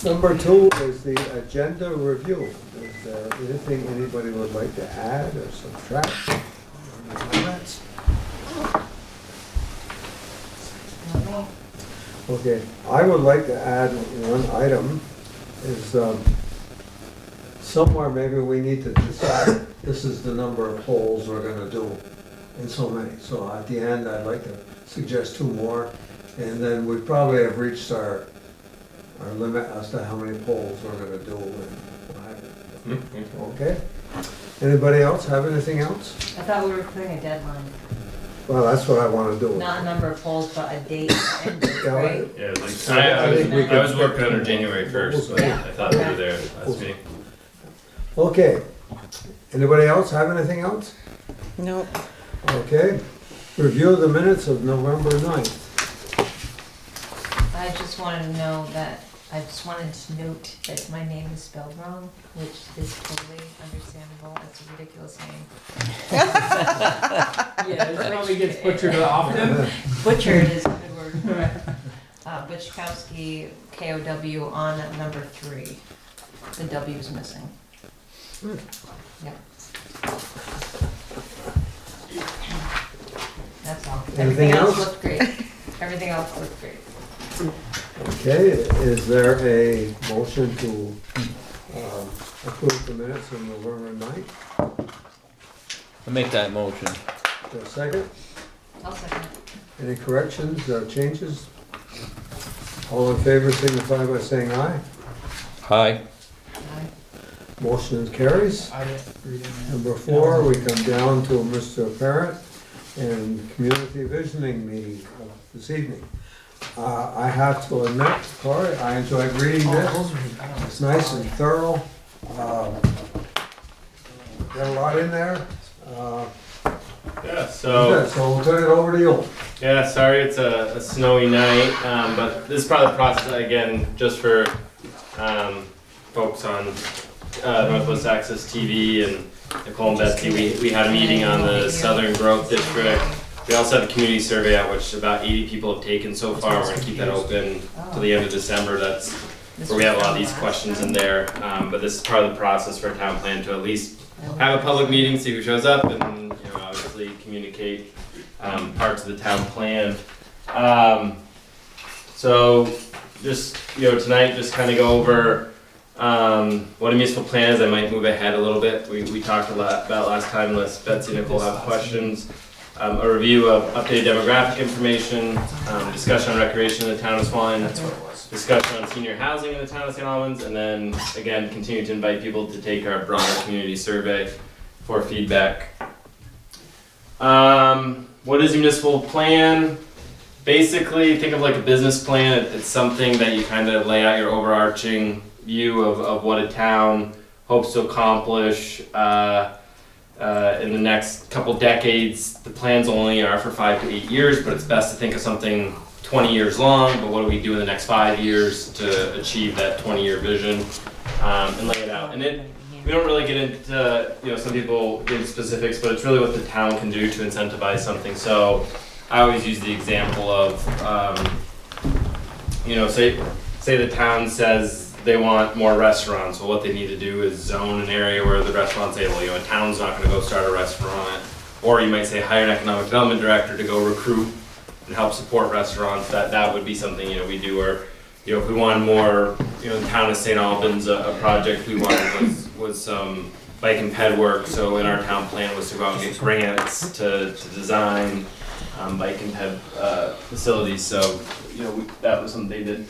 Number 2 is the agenda review. Is there anything anybody would like to add or subtract? Any comments? Okay, I would like to add one item, is somewhere maybe we need to decide this is the number of polls we're gonna do, and so many. So at the end, I'd like to suggest 2 more, and then we'd probably have reached our limit as to how many polls we're gonna do and what have you. Okay? Anybody else have anything else? I thought we were putting a deadline, Well, that's what I wanna do. not a number of polls, but a date, and, Yeah, right? Yeah, like, I think we I was can- working under January 1st, but I thought we were there last meeting. Okay. Anybody else have anything else? Nope. Okay. Review the minutes of November 9th. I just wanted to know that, I just wanted to note that my name is spelled wrong, which is totally understandable, it's a ridiculous name. Yeah, it probably gets butchered often. Butchered is a good word. Butchkowski, K-O-W on number 3. The W is missing. Yep. That's all. Anything Everything else else? looked great. Everything else looked great. Okay, is there a motion to approve the minutes of November 9th? I'll make that motion. Is there a second? I'll second it. Any corrections or changes? All in favor signify by saying aye. Aye. Aye. Motion carries. I didn't read it. Number 4, we come down to Mr. Parrott and community visioning meeting this evening. I have to admit, Corey, I enjoyed reading this. It's nice and thorough. Got a lot in there. Yeah, so, So we'll turn it over to you. yeah, sorry it's a snowy night, but this is part of the process, again, just for folks on Northwest Access TV and Nicole and Betsy, we had a meeting on the Southern Growth District. We also had a community survey out, which about 80 people have taken so far. We're gonna keep that open till the end of December. That's where we have a lot of these questions in there. But this is part of the process for a town plan to at least have a public meeting, see who shows up, and obviously communicate parts of the town plan. So just tonight, just kind of go over what a municipal plan is. I might move ahead a little bit. We talked a lot about last time, unless Betsy and Nicole have questions. A review of updated demographic information, discussion on recreation in the town of Swanton, discussion on senior housing in the town of St. Albans, and then again continue to invite people to take our broader community survey for feedback. What is a municipal plan? Basically, think of like a business plan. It's something that you kind of lay out your overarching view of what a town hopes to accomplish in the next couple decades. The plans only are for 5 to 8 years, but it's best to think of something 20 years long, but what do we do in the next 5 years to achieve that 20-year vision, and lay it out. And we don't really get into, some people get into specifics, but it's really what the town can do to incentivize something. So I always use the example of, say the town says they want more restaurants. Well, what they need to do is zone an area where the restaurant's able, a town's not gonna go start a restaurant. Or you might say hire an economic development director to go recruit and help support restaurants. That would be something, we do. Or, if we wanted more, the town of St. Albans, a project we wanted was some bike and ped work. So in our town plan was to go out and get grants to design bike and ped facilities. So, that was something they did.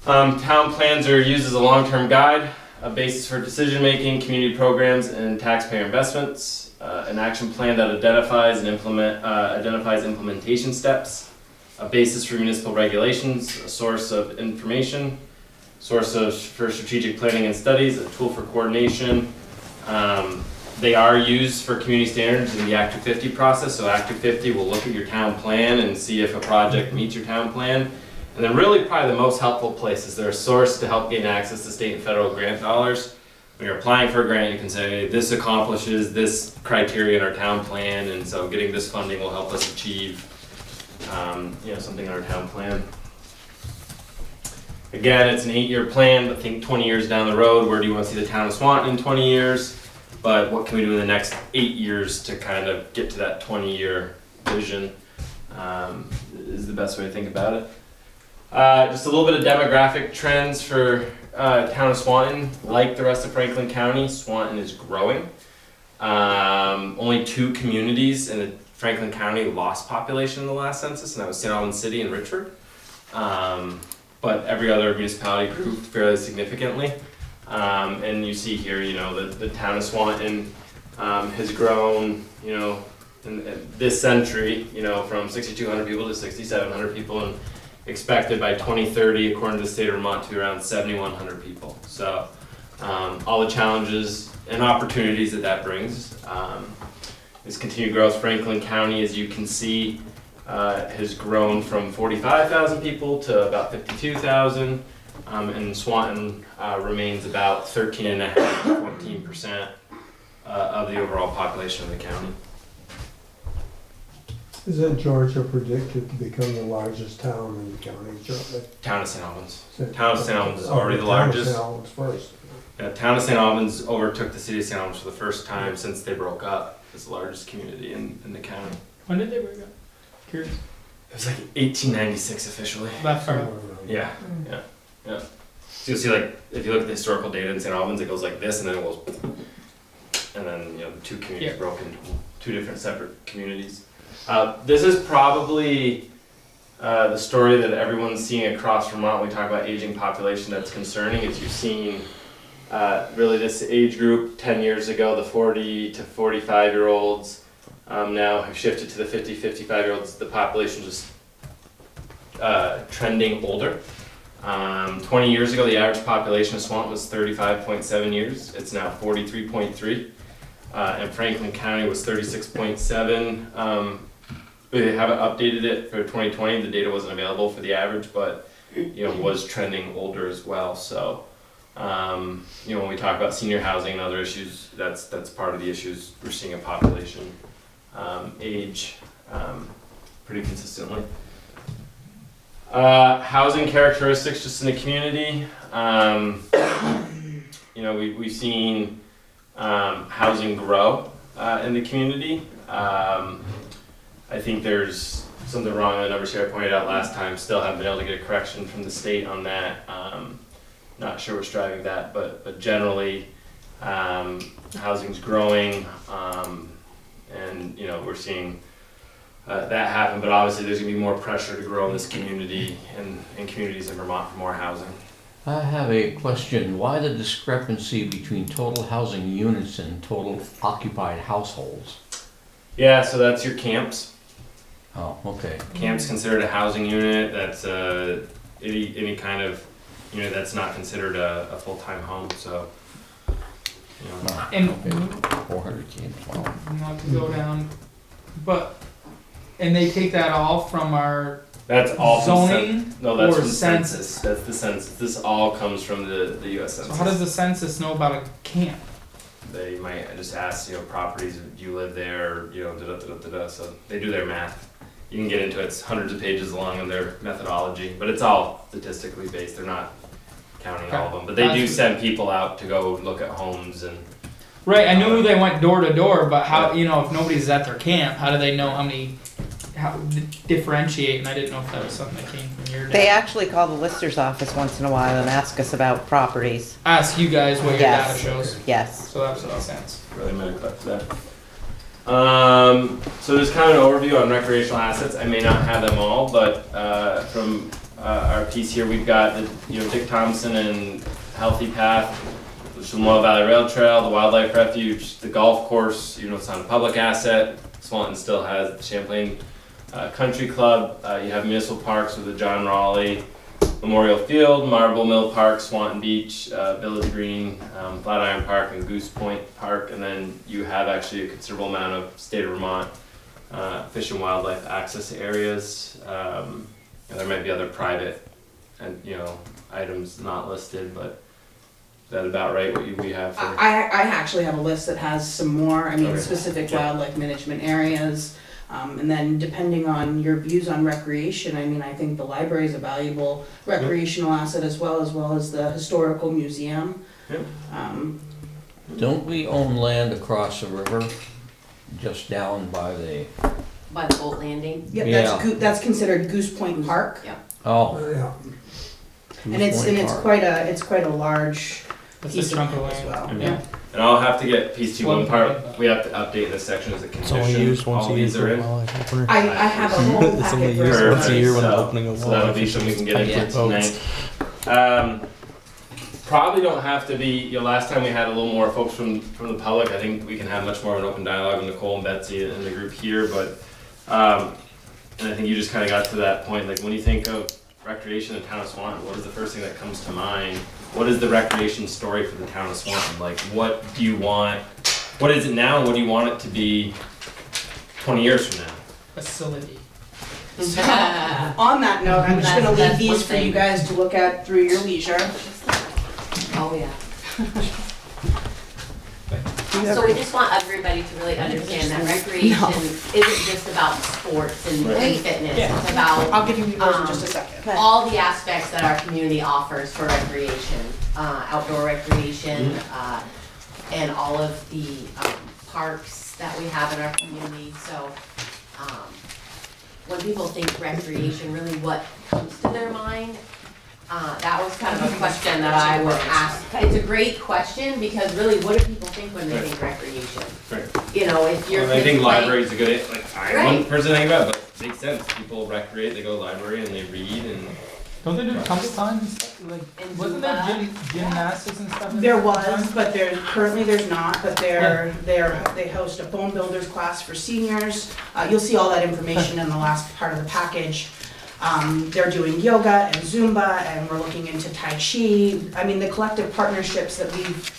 Town plans are used as a long-term guide, a basis for decision-making, community programs, and taxpayer investments. An action plan that identifies implementation steps, a basis for municipal regulations, a source of information, for strategic planning and studies, a tool for coordination. They are used for community standards in the Act 250 process. So Act 250 will look at your town plan and see if a project meets your town plan. And then really probably the most helpful place is they're a source to help gain access to state and federal grant dollars. When you're applying for a grant, you can say, this accomplishes this criteria in our town plan, and so getting this funding will help us achieve something in our town plan. Again, it's an 8-year plan, but think 20 years down the road, where do you want to see the town of Swanton in 20 years? But what can we do in the next 8 years to kind of get to that 20-year vision, is the best way to think about it. Just a little bit of demographic trends for town of Swanton. Like the rest of Franklin County, Swanton is growing. Only 2 communities in the Franklin County lost population in the last census, and that was St. Albans City and Richford. But every other municipality grew fairly significantly. And you see here, you know, the town of Swanton has grown, you know, in this century, you know, from 6,200 people to 6,700 people, and expected by 2030, according to the state of Vermont, to be around 7,100 people. So all the challenges and opportunities that brings. This continued growth. Franklin County, as you can see, has grown from 45,000 people to about 52,000, and Swanton remains about 13.5% to 14% of the overall population of the county. Isn't Georgia predicted to become the largest town in the county shortly? Town of St. Albans. Town of St. Albans is already the largest. Town of St. Albans first. Yeah, Town of St. Albans overtook the city of St. Albans for the first time since they broke up as the largest community in the county. When did they break up? Curious. It was like 1896 officially. That far. Yeah, yeah. So you'll see, like, if you look at the historical data in St. Albans, it goes like this, and then it goes, and then, you know, the 2 communities broke into 2 different separate communities. This is probably the story that everyone's seeing across Vermont when we talk about aging population that's concerning. Is you've seen really this age group 10 years ago, the 40 to 45-year-olds now have shifted to the 50, 55-year-olds. The population just trending older. 20 years ago, the average population of Swanton was 35.7 years. It's now 43.3. And Franklin County was 36.7. They haven't updated it for 2020. The data wasn't available for the average, but you know, was trending older as well. So, you know, when we talk about senior housing and other issues, that's part of the issues. We're seeing a population age pretty consistently. Housing characteristics just in the community. You know, we've seen housing grow in the community. I think there's something wrong with the numbers here I pointed out last time. Still haven't been able to get a correction from the state on that. Not sure what's driving that, but generally housing's growing, and you know, we're seeing that happen. But obviously there's gonna be more pressure to grow in this community and communities in Vermont for more housing. I have a question. Why the discrepancy between total housing units and total occupied households? Yeah, so that's your camps. Oh, okay. Camp's considered a housing unit. That's any kind of unit that's not considered a full-time home. So, you know. Oh, And okay. 400 camps, wow. not to go down, but and they take that all from our That's all from zoning. no, that's or from census? census. That's the census. This all comes from the U.S. So Census. how does the census know about a camp? They might just ask, you know, properties, do you live there, you know, da-da-da-da-da. So they do their math. You can get into it. It's hundreds of pages long in their methodology, but it's all statistically based. They're not counting all of them, but they do send people out to go look at homes and. Right, I knew they went door to door, but how, you know, if nobody's at their camp, how do they know how many, how differentiate? And I didn't know if that was something that came from your They data. actually call the lister's office once in a while and ask us about properties. Ask you guys what your Yes. data shows. Yes. So that makes sense. Really might have collected that. So there's kind of an overview on recreational assets. I may not have them all, but from our piece here, we've got the, you know, Dick Thompson and Healthy Path, the Chamois Valley Rail Trail, the Wildlife Refuge, the golf course. You know, it's not a public asset. Swanton still has the Champlain Country Club. You have municipal parks with the John Raleigh Memorial Field, Marble Mill Park, Swanton Beach, Village Green, Flatiron Park, and Goose Point Park. And then you have actually a considerable amount of state of Vermont fish and wildlife access areas. And there might be other private and, you know, items not listed, but is that about right what we have for? I actually have a list that has some more, I mean, Okay. specific Yeah. wildlife management areas. And then depending on your views on recreation, I mean, I think the library is a valuable recreational asset as well as the historical museum. Yep. Don't we own land across the river, just down by the, By the boat landing. Yep, Yeah. that's considered Goose Point Park, oh. Yeah, and it's quite a large That's piece a chunk of of land as land. well. Yeah. And I'll have to get piece two, one part, Floodplain. we have to update this section as a It's only condition, used once all a year these for are a in. wildlife opener. I have a whole It's only packet used for once a year when So- I'm opening a So that'll be wildlife. something we can get Yeah. into tonight. Probably don't have to be, last time we had a little more folks from the public, I think we can have much more of an open dialogue with Nicole and Betsy and the group here, but, and I think you just kinda got to that point, like, when you think of recreation in the town of Swanton, what is the first thing that comes to mind? What is the recreation story for the town of Swanton? Like, what do you want, what is it now, and what do you want it to be 20 years from now? Facility. On that note, I'm just gonna leave That's these one for you thing. guys to look at through your leisure. Oh, yeah. So we just want everybody to really understand that recreation isn't just about sports and fitness. It's about I'll give you yours in just a second. all the aspects that our community offers for recreation, outdoor recreation, and all of the parks that we have in our community. So when people think recreation, really what comes to their mind? That was kind of a question that I would ask. It's a great question because really, what do people think when they think recreation? Right. You know, if you're. Well, I think library is a good, like, I'm one Right. person thinking about it, but it makes sense. People recreate, they go to the library and they read and. Don't they do tumble time and stuff? Like, And wasn't there Zumba. gymnastics and stuff? in There the was, time? but currently there's not, but they host a phone builders class for seniors. You'll see all that information in the last part of the package. They're doing yoga and Zumba, and we're looking into Tai Chi. I mean, the collective partnerships that we've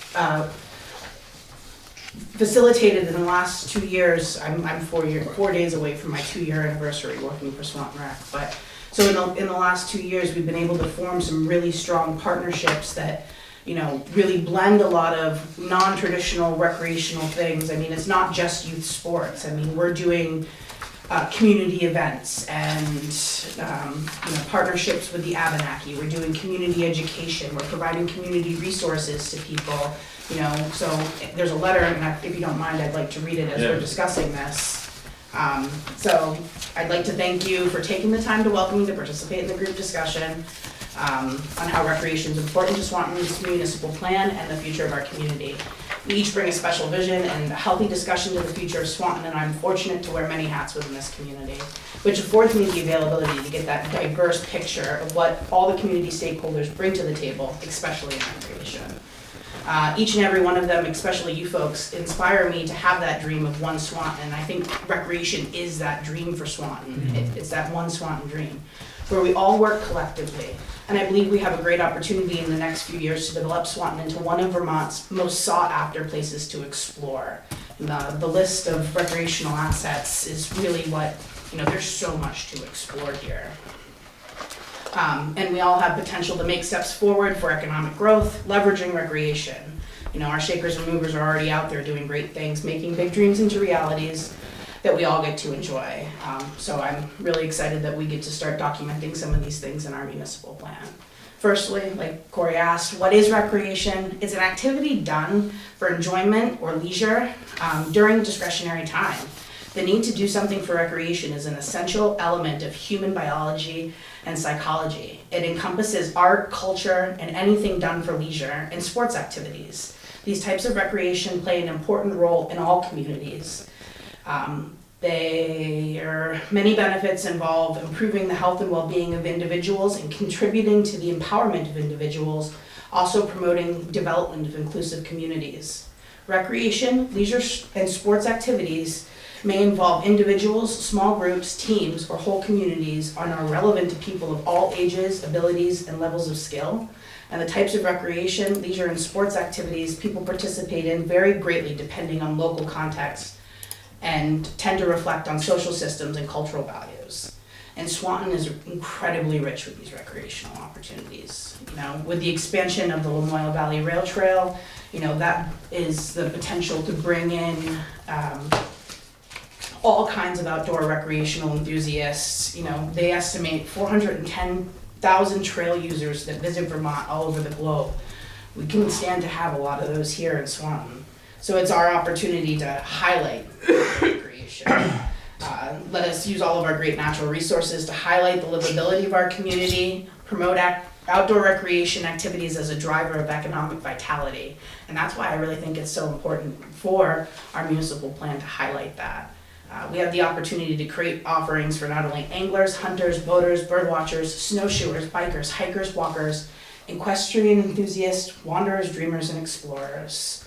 facilitated in the last 2 years. I'm 4 days away from my 2-year anniversary working for Swanton Rec, but so in the last 2 years, we've been able to form some really strong partnerships that, you know, really blend a lot of non-traditional recreational things. I mean, it's not just youth sports. I mean, we're doing community events and partnerships with the Abenaki. We're doing community education. We're providing community resources to people. You know, so there's a letter, and if you don't mind, I'd like to read it as we're discussing this. So I'd like to thank you for taking the time to welcome me to participate in the group discussion on how recreation is important to Swanton's municipal plan and the future of our community. We each bring a special vision and a healthy discussion to the future of Swanton, and I'm fortunate to wear many hats within this community, which affords me the availability to get that diverse picture of what all the community stakeholders bring to the table, especially in recreation. Each and every one of them, especially you folks, inspire me to have that dream of one Swanton. I think recreation is that dream for Swanton. It's that one Swanton dream, where we all work collectively. And I believe we have a great opportunity in the next few years to develop Swanton into one of Vermont's most sought-after places to explore. And the list of recreational assets is really what, there's so much to explore here. And we all have potential to make steps forward for economic growth, leveraging recreation. Our shakers and movers are already out there doing great things, making big dreams into realities that we all get to enjoy. So I'm really excited that we get to start documenting some of these things in our municipal plan. Firstly, like Corey asked, what is recreation? It's an activity done for enjoyment or leisure during discretionary time. The need to do something for recreation is an essential element of human biology and psychology. It encompasses art, culture, and anything done for leisure and sports activities. These types of recreation play an important role in all communities. Many benefits involve improving the health and well-being of individuals and contributing to the empowerment of individuals, also promoting development of inclusive communities. Recreation, leisure, and sports activities may involve individuals, small groups, teams, or whole communities and are relevant to people of all ages, abilities, and levels of skill. And the types of recreation, leisure, and sports activities people participate in vary greatly depending on local context and tend to reflect on social systems and cultural values. And Swanton is incredibly rich with these recreational opportunities. With the expansion of the Lamoille Valley Rail Trail, that is the potential to bring in all kinds of outdoor recreational enthusiasts. You know, they estimate 410,000 trail users that visit Vermont all over the globe. We can stand to have a lot of those here in Swanton. So it's our opportunity to highlight recreation. Let us use all of our great natural resources to highlight the livability of our community, promote outdoor recreation activities as a driver of economic vitality. And that's why I really think it's so important for our municipal plan to highlight that. We have the opportunity to create offerings for not only anglers, hunters, boaters, birdwatchers, snowshoers, bikers, hikers, walkers, equestrian enthusiasts, wanderers, dreamers, and explorers.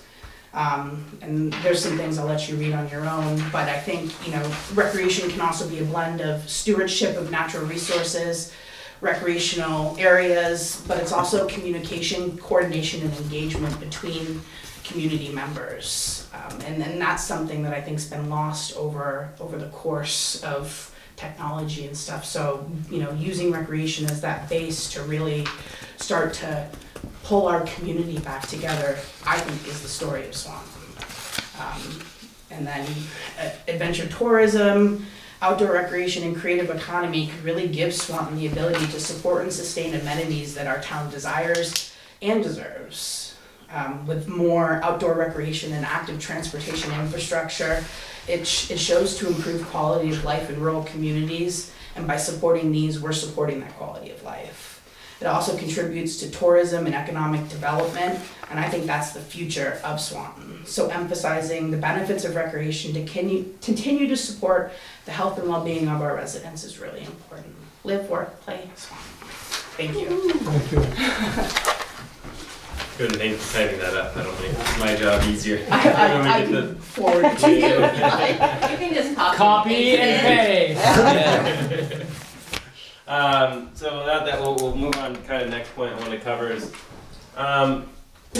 And there's some things I'll let you read on your own, but I think, you know, recreation can also be a blend of stewardship of natural resources, recreational areas, but it's also communication, coordination, and engagement between community members. And then that's something that I think's been lost over the course of technology and stuff. So, you know, using recreation as that base to really start to pull our community back together, I think is the story of Swanton. And then adventure tourism, outdoor recreation, and creative economy could really give Swanton the ability to support and sustain amenities that our town desires and deserves. With more outdoor recreation and active transportation infrastructure, it shows to improve quality of life in rural communities, and by supporting these, we're supporting that quality of life. It also contributes to tourism and economic development, and I think that's the future of Swanton. So emphasizing the benefits of recreation to continue to support the health and well-being of our residents is really important. Live, work, play, Swanton. Thank you. Thank you. Good, and thanks for typing that up. That'll make my job easier. I can forward it to you. You can just Copy and paste. So without that, we'll move on. Kind of next point I want to cover is,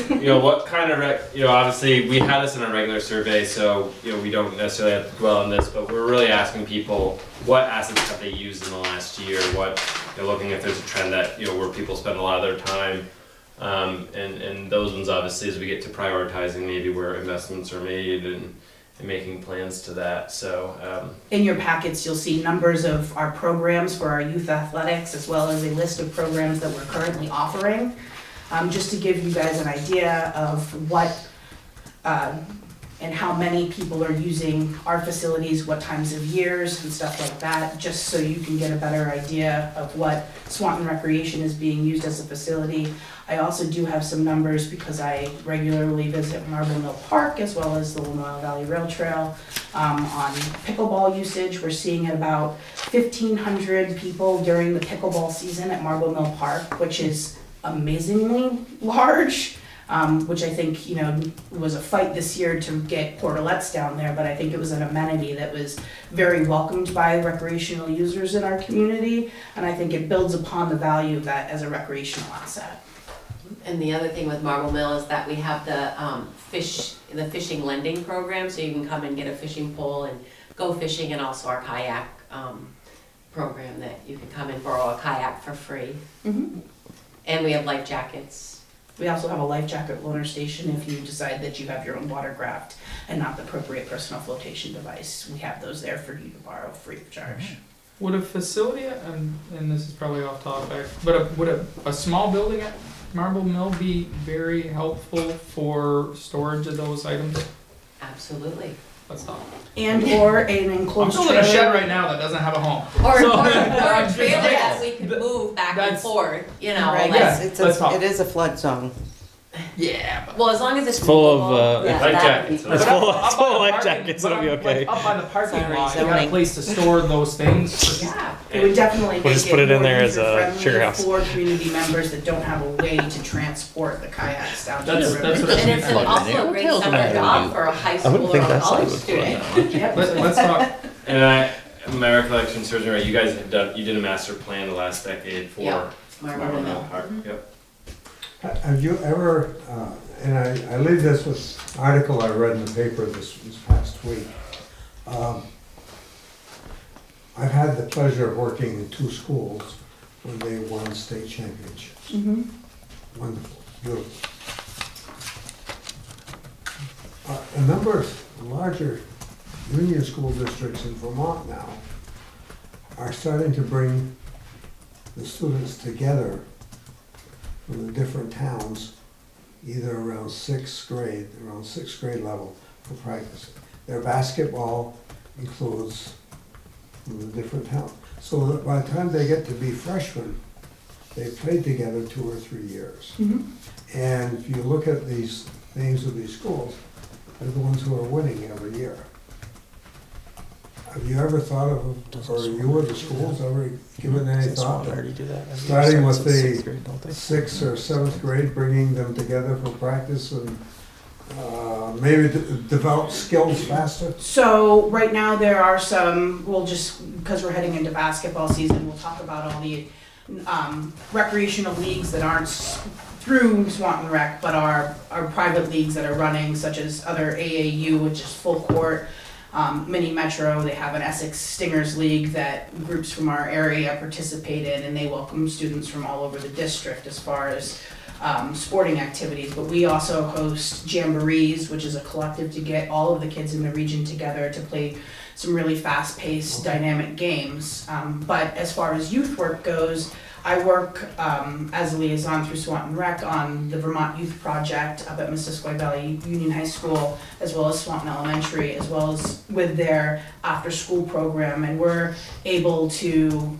you know, what kind of obviously we had this in our regular survey, so you know we don't necessarily have to dwell on this, but we're really asking people what assets have they used in the last year. What looking if there's a trend that where people spend a lot of their time, and those ones obviously as we get to prioritizing maybe where investments are made and making plans to that. So in your packets, you'll see numbers of our programs for our youth athletics, as well as a list of programs that we're currently offering. Just to give you guys an idea of what and how many people are using our facilities, what times of years and stuff like that, just so you can get a better idea of what Swanton Recreation is being used as a facility. I also do have some numbers because I regularly visit Marble Mill Park as well as the Lamoille Valley Rail Trail on pickleball usage. We're seeing about 1,500 people during the pickleball season at Marble Mill Park, which is amazingly large, which I think was a fight this year to get portalettes down there, but I think it was an amenity that was very welcomed by recreational users in our community, and I think it builds upon the value of that as a recreational asset. And the other thing with Marble Mill is that we have the fishing lending program, so you can come and get a fishing pole and go fishing, and also our kayak program that you can come and borrow a kayak for free. Mm-hmm. And we have life jackets. We also have a life jacket loaner station if you decide that you have your own watercraft and not the appropriate personal flotation device. We have those there for you to borrow free of charge. Would a facility, and this is probably off topic, but would a small building at Marble Mill be very helpful for storage of those items? Absolutely. Let's talk. And or an I'm enclosed building a trailer. shed right now that doesn't have a home. Or So- a trailer that we can move back and That's- forth, Right. like, Yeah, let's talk. It is a flood zone. Yeah, but well, as long as it's full of, movable, life that would be jackets. perfect. It's full of- up it's full on of the life parking- jackets, but it'll be up- okay. like, up by the parking Sorry, lot, you got a zoning. place to store those things. Yeah. It would definitely We'll just make put it in more there as a user-friendly sugar house. for community members that don't have a way to transport the kayaks down to That's- the that's river. what And it's Plug in also there. a great Hotels summer are job good. for a high I school wouldn't or think a that side college would flood student. Yep. Let's talk. And my recollection serves me right. You guys you did a master plan the last decade for Yeah. Marble Marble Mill. Mill Park. Yep. Have you ever, and I leave this with an article I read in the paper this past week. I've had the pleasure of working in 2 schools when they won state championships. Mm-hmm. Wonderful, beautiful. A number of larger union school districts in Vermont now are starting to bring the students together from the different towns, either around sixth grade level for practice. Their basketball includes from the different towns. So that by the time they get to be freshmen, they've played together 2 or 3 years. And if you look at these names of these schools, they're the ones who are winning every year. Have you ever thought of, or you or the schools ever given any thought of starting with the 6th or 7th grade, bringing them together for practice and maybe develop skills faster? So right now there are some, we'll just, because we're heading into basketball season, we'll talk about all the recreational leagues that aren't through Swanton Rec, but are private leagues that are running, such as other AAU, which is full court, Mini Metro. They have an Essex Stingers League that groups from our area participate in, and they welcome students from all over the district as far as sporting activities. But we also host jamborees, which is a collective to get all of the kids in the region together to play some really fast-paced, dynamic games. But as far as youth work goes, I work as a liaison through Swanton Rec on the Vermont Youth Project up at Missisquoi Valley Union High School, as well as Swanton Elementary, as well as with their after-school program. And we're able to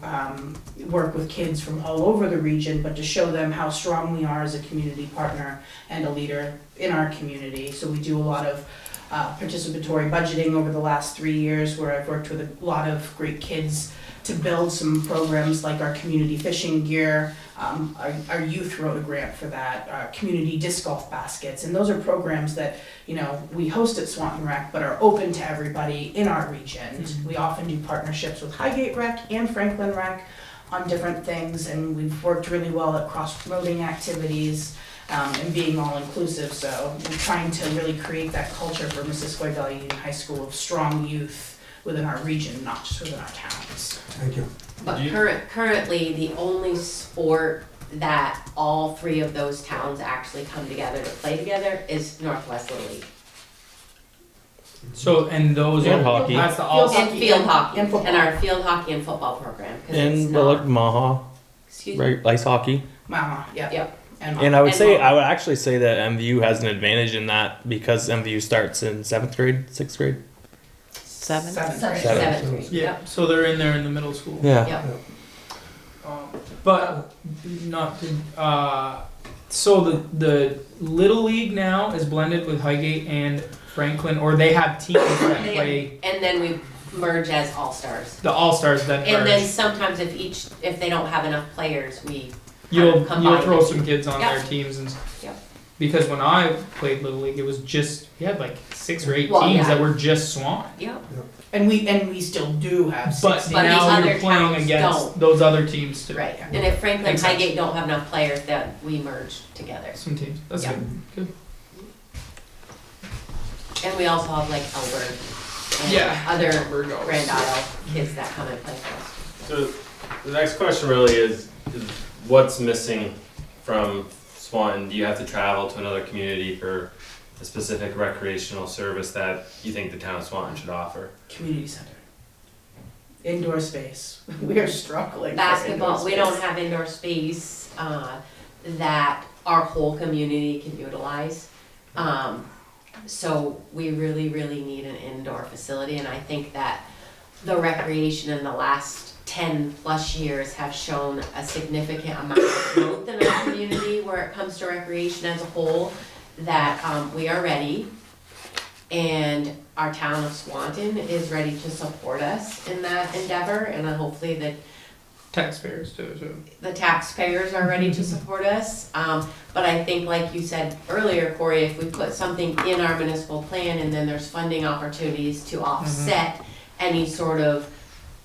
work with kids from all over the region, but to show them how strong we are as a community partner and a leader in our community. So we do a lot of participatory budgeting over the last 3 years, where I've worked with a lot of great kids to build some programs like our community fishing gear, our youth wrote a grant for that, our community disc golf baskets, and those are programs that, you know, we host at Swanton Rec but are open to everybody in our region. We often do partnerships with Highgate Rec and Franklin Rec on different things, and we've worked really well at cross-promoting activities and being all-inclusive. So we're trying to really create that culture for Missisquoi Valley Union High School of strong youth within our region, not just within our towns. Thank you. But currently, the only sport that all 3 of those towns actually come together to play together is Northwest Little League. So, and those And are, hockey. that's the all, Field And field hockey, and football. and our field hockey and football program. 'Cause it's And well, like not, Maha, excuse me, right? Ice hockey. Mama, yeah. Yep. And I would And say, Maha. I would actually say that MVU has an advantage in that because MVU starts in 7th grade, 6th grade. 7? Seventh Seventh grade. seventh grade, yeah, yep, so they're in there in the middle school. Yeah. yep. But not to, so the Little League now is blended with Highgate and Franklin, or they have teams that play And then we merge as all-stars. the All-Stars that And then merge. sometimes if they don't have enough players, we You'll combine throw the some two. kids on Yep. their teams and Yep. because when I played Little League, it was just, we had like 6 or 8 Well, teams yeah. that were just Swan. Yep. And we still do have But 16. But the now other you're playing towns against don't. those other teams too. Right, and if Franklin Makes sense. Highgate don't have enough players, that we merge together. Some teams. That's Yeah. good. And we also have like Elbert and Yeah. other Virgos. Grand Isle kids that come and play for us. So the next question really is what's missing from Swanton? Do you have to travel to another community for a specific recreational service that you think the town of Swanton should offer? Community center. Indoor space. We are struggling. for Basketball, indoor we space. don't have indoor space that our whole community can utilize. So we really, really need an indoor facility, and I think that the recreation in the last 10+ years have shown a significant amount of growth in our community where it comes to recreation as a whole, that we are ready. And our town of Swanton is ready to support us in that endeavor, and hopefully Taxpayers too. the taxpayers are ready to support us. But I think, like you said earlier, Corey, if we put something in our municipal plan and then there's funding opportunities to offset any sort of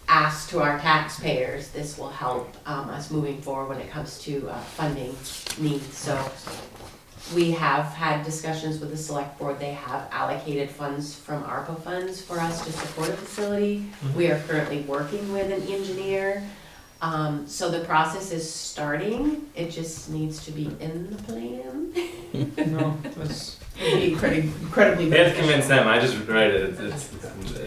ask to our taxpayers, this will help us moving forward when it comes to funding needs. So we have had discussions with the select board. They have allocated funds from ARPA funds for us to support a facility. We are currently working with an engineer. So the process is starting, it just needs to be in the plan. No, that's It'd be incredibly They have to beneficial. convince them. I just write it.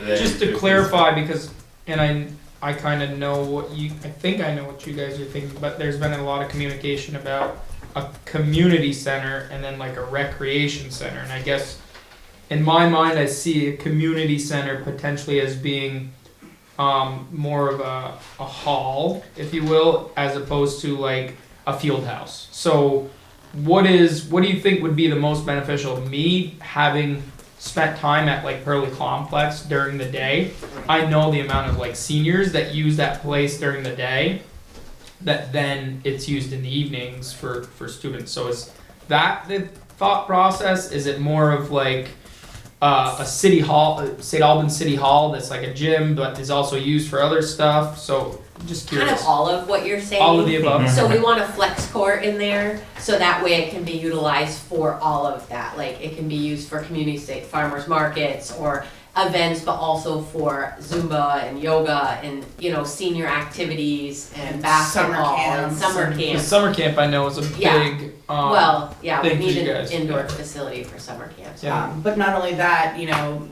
Just to clarify, because, and I kind of know what I think I know what you guys are thinking, but there's been a lot of communication about a community center and then like a recreation center. And I guess in my mind, I see a community center potentially as being more of a hall, if you will, as opposed to like a field house. So what do you think would be the most beneficial? Me having spent time at like Pearly Complex during the day, I know the amount of like seniors that use that place during the day, that then it's used in the evenings for students. So is that the thought process? Is it more of like a city hall, St. Albans City Hall, that's like a gym but is also used for other stuff? So just curious. Kind of all of what you're saying. All of the above. So we want a flex court in there, so that way it can be utilized for all of that. Like it can be used for community state farmers markets or events, but also for Zumba and yoga and, you know, senior activities and basketball and summer The camp. summer camp I know is a Yeah. big Well, yeah, we thing for need you an guys. indoor facility for summer camps. Yeah. But not only that, you know,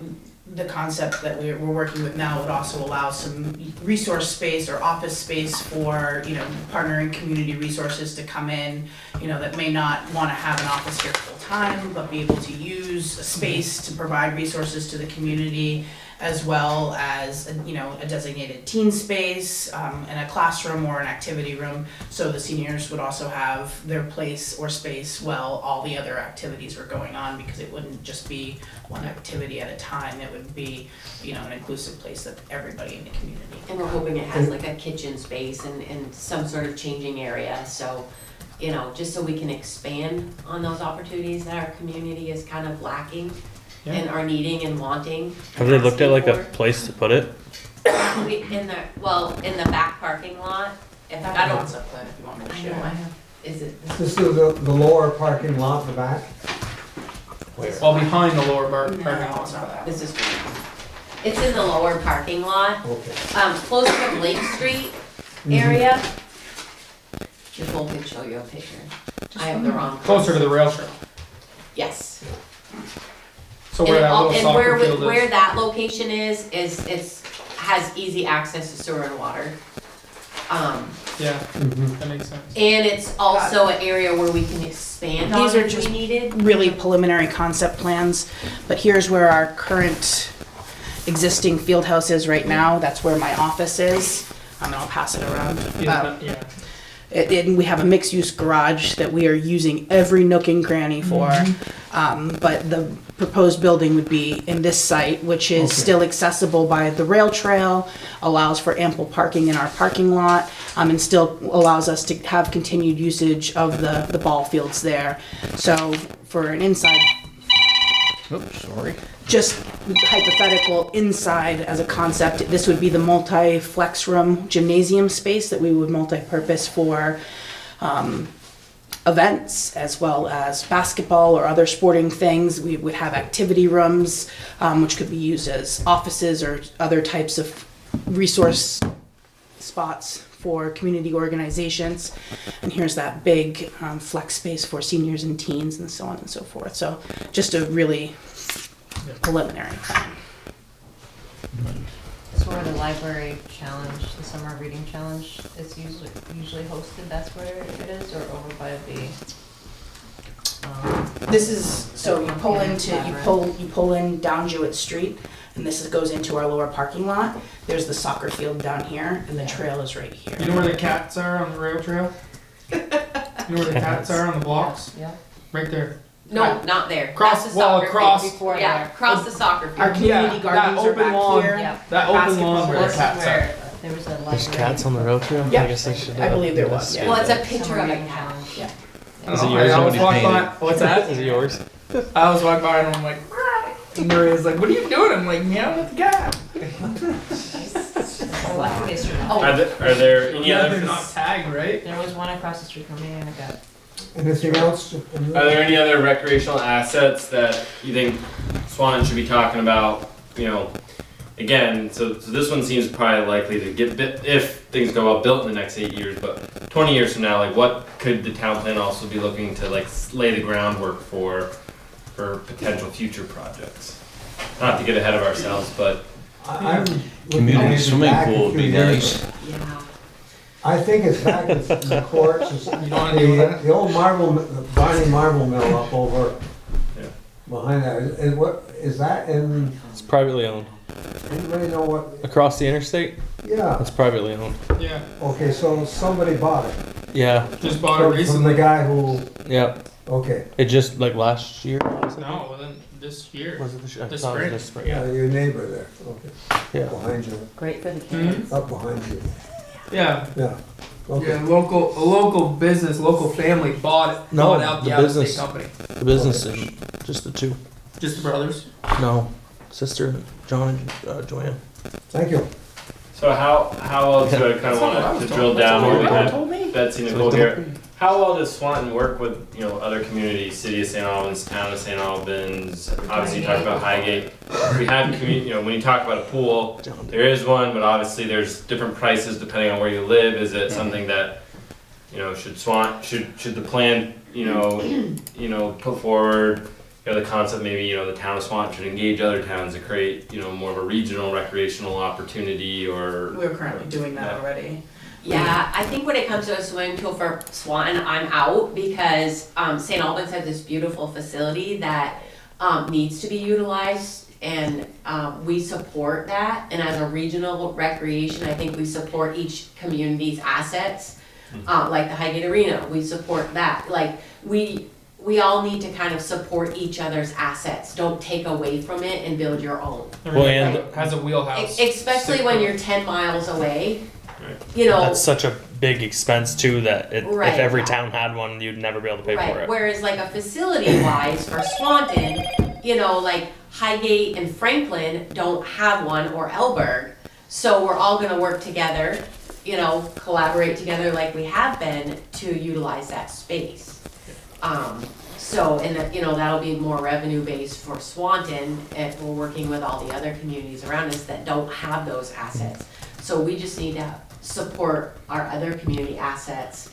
the concept that we're working with now would also allow some resource space or office space for, you know, partnering community resources to come in, you know, that may not want to have an office here full time, but be able to use a space to provide resources to the community, as well as, you know, a designated teen space, and a classroom or an activity room, so the seniors would also have their place or space while all the other activities were going on, because it wouldn't just be one activity at a time, it would be, you know, an inclusive place that everybody in the community. And we're hoping it has like a kitchen space and some sort of changing area, so, you know, just so we can expand on those opportunities that our community is kind of lacking and are needing and wanting. Have they looked at like a asking place to put it? for. In the back parking lot, if I don't, Concept plan, if you want me to I share. know I have, is it? This is the lower parking lot in the back? Well, behind the lower parking No, lot. it's not that. This is, it's in the lower parking lot, Okay. closer to Lake Street area. Nicole can show you a picture. I have the wrong. Closer to the rail trail. Yes. So where that little And soccer field is. where that location is has easy access to sewer and water. Yeah, Mhm. that makes sense. And it's also an area where we can expand on These are if just we needed. really preliminary concept plans, but here's where our current existing field house is right now. That's where my office is. And I'll pass it around. Yeah. And we have a mixed-use garage that we are using every nook and cranny for. But the proposed building would be in this site, which is Okay. still accessible by the rail trail, allows for ample parking in our parking lot, and still allows us to have continued usage of the ball fields there. So for an inside, Oops, sorry. just hypothetical inside as a concept, this would be the multi-flex room gymnasium space that we would multi-purpose for events as well as basketball or other sporting things. We would have activity rooms, which could be used as offices or other types of resource spots for community organizations. And here's that big flex space for seniors and teens and so on and so forth. So just a really preliminary plan. That's where the library challenge, the summer reading challenge is usually hosted, that's where it is, or over by the, This is, so you pull in down Jewett Street, and goes into our lower parking lot. There's the soccer field down here, and the trail is right here. You know where the cats are on the rail trail? You know where the cats are on the blocks? yeah. Right there. No, not there. Cross- That's the well, soccer across- field. Before Yeah, there. across the soccer Our field. community Yeah, gardens that are open back lawn. here. Yeah. That open Basketball lawn where the This is cats are. where- There was a library. There's cats on the road trail? Yeah. I guess I should. I believe there was, yeah. Well, it's a picture Summer of a reading cat. challenge. Yeah. Is it I yours? always Somebody walk by. painted. What's that? Is it yours? I always walk by and I'm like, and Maria's like, what are you doing? I'm like, meow with the cat. Oh, wow. History. Are there any Yeah, other they're not tagged, right? There was one across the street from me and a got. Anything else? Are there any other recreational assets that you think Swanton should be talking about? You know, again, so this one seems probably likely to get if things go well built in the next 8 years. But 20 years from now, like what could the town plan also be looking to like lay the groundwork for potential future projects? Not to get ahead of ourselves, but I'm looking Community maybe swimming back a pool would few be years. nice. Yeah. I think it's back in the courts. You don't wanna deal with that? The old marble, the Barney Marble Mill up over Yeah. behind that. And what, is that in, It's privately owned. anybody know what? Across the interstate, Yeah, it's privately owned. Yeah, okay, so somebody bought it. Yeah, just bought it From the recently. guy who, yeah. okay, It just like last year. No, within this year. Was it this year? I This thought it was spring. this spring. Yeah. your neighbor there, okay, Yeah. behind you, Great for the kids. up behind you, Yeah. yeah, okay. Yeah, a local business, local family bought it, No, bought out the the out-of-state business. company. The business and just the two. Just the brothers. No, sister, John and Joanne. Thank you. So how else do I kind of want to drill down where we had Betsy Nicole here? How well does Swanton work with, other communities, City of St. Albans, Town of St. Albans? Obviously you talked about Highgate. We have when you talk about a pool, there is one, but obviously there's different prices depending on where you live. Is it something that, should the plan, put forward, the concept maybe, the town of Swanton should engage other towns to create, more of a regional recreational opportunity or. We're currently doing that Yeah. already. Yeah, I think when it comes to a swimming pool for Swanton, I'm out because St. Albans has this beautiful facility that needs to be utilized, and we support that. And as a regional recreation, I think we support each community's assets, like the Highgate Arena. We support that. Like we all need to kind of support each other's assets. Don't take away from it and build your own. Well, and Has a wheelhouse. Especially when you're 10 miles away. Right. that's such a big expense too that Right, if every yeah. town had one, you'd never be able to pay for Right, it. whereas like a facility wise for Swanton, like Highgate and Franklin don't have one, or Elberg. So we're all gonna work together, collaborate together like we have been to utilize that space. And that'll be more revenue based for Swanton if we're working with all the other communities around us that don't have those assets. So we just need to support our other community assets,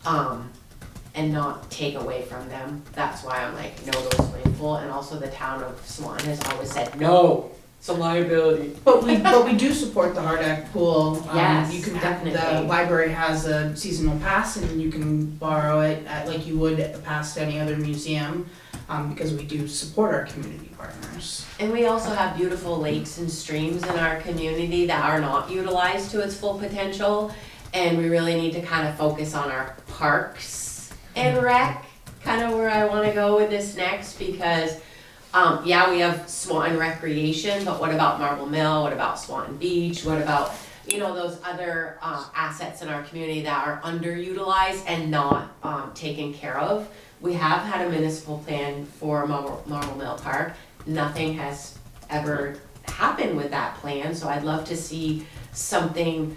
and not take away from them. That's why I'm like, no to a swimming pool, and also the town of Swanton has always said, no, it's a liability. But we do support the Hard Act pool. Yes, You can definitely. The library has a seasonal pass, and you can borrow it like you would at past any other museum, because we do support our community partners. And we also have beautiful lakes and streams in our community that are not utilized to its full potential. And we really need to kind of focus on our parks and rec, kind of where I want to go with this next, because we have Swanton Recreation, but what about Marble Mill? What about Swanton Beach? What about, those other assets in our community that are underutilized and not taken care of? We have had a municipal plan for Marble Mill Park. Nothing has ever happened with that plan, so I'd love to see something